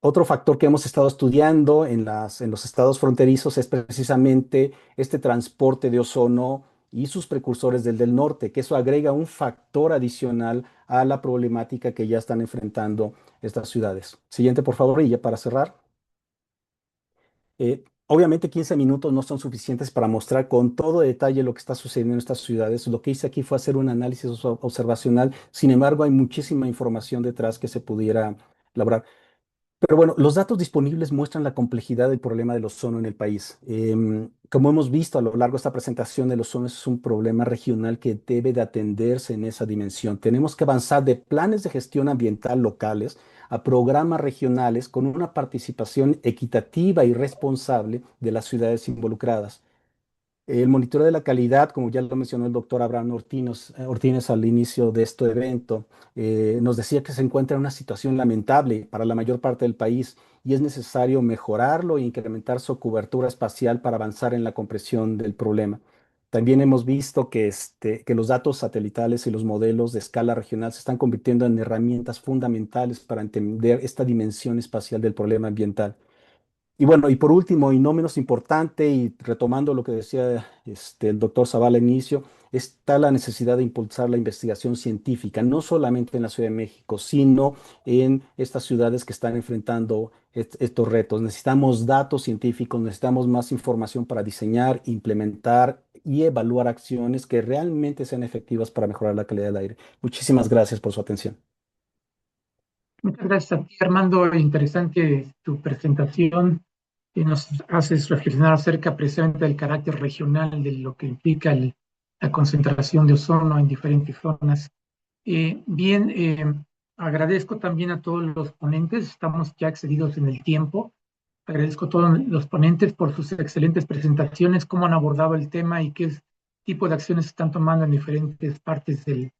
Otro factor que hemos estado estudiando en los estados fronterizos es precisamente este transporte de ozono y sus precursores del norte, que eso agrega un factor adicional a la problemática que ya están enfrentando estas ciudades. Siguiente, por favor, y ya para cerrar. Obviamente 15 minutos no son suficientes para mostrar con todo detalle lo que está sucediendo en estas ciudades. Lo que hice aquí fue hacer un análisis observacional. Sin embargo, hay muchísima información detrás que se pudiera elaborar. Pero bueno, los datos disponibles muestran la complejidad del problema del ozono en el país. Como hemos visto a lo largo de esta presentación, el ozono es un problema regional que debe de atenderse en esa dimensión. Tenemos que avanzar de planes de gestión ambiental locales a programas regionales con una participación equitativa y responsable de las ciudades involucradas. El monitoreo de la calidad, como ya lo mencionó el doctor Abraham Ortínez al inicio de este evento, nos decía que se encuentra en una situación lamentable para la mayor parte del país y es necesario mejorarlo e incrementar su cobertura espacial para avanzar en la comprensión del problema. También hemos visto que los datos satelitales y los modelos de escala regional se están convirtiendo en herramientas fundamentales para entender esta dimensión espacial del problema ambiental. Y bueno, y por último, y no menos importante, y retomando lo que decía el doctor Zavala al inicio, está la necesidad de impulsar la investigación científica, no solamente en la Ciudad de México, sino en estas ciudades que están enfrentando estos retos. Necesitamos datos científicos, necesitamos más información para diseñar, implementar y evaluar acciones que realmente sean efectivas para mejorar la calidad del aire. Muchísimas gracias por su atención. Muchas gracias a ti, Armando. Interesante tu presentación. Y nos haces reflexionar acerca precisamente del carácter regional de lo que implica la concentración de ozono en diferentes zonas. Agradezco también a todos los ponentes. Estamos ya excedidos en el tiempo. Agradezco a todos los ponentes por sus excelentes presentaciones, cómo han abordado el tema y qué tipo de acciones están tomando en diferentes partes del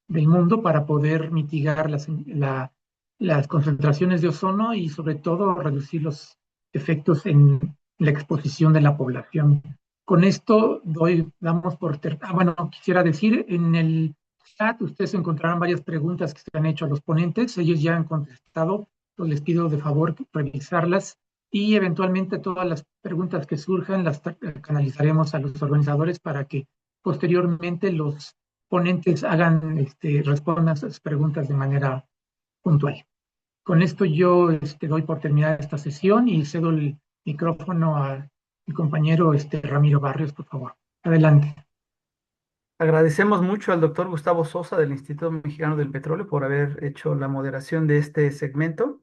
mundo para poder mitigar las concentraciones de ozono y sobre todo reducir los efectos en la exposición de la población. Con esto bueno, quisiera decir, en el chat ustedes encontrarán varias preguntas que se han hecho a los ponentes, ellos ya han contestado, pues les pido de favor revisarlas y eventualmente todas las preguntas que surjan las canalizaremos a los organizadores para que posteriormente los ponentes respondan a sus preguntas de manera puntual. Con esto yo doy por terminada esta sesión y cedo el micrófono a mi compañero Ramiro Barrios, por favor. Adelante. Agradecemos mucho al doctor Gustavo Sosa del Instituto Mexicano del Petróleo por haber hecho la moderación de este segmento.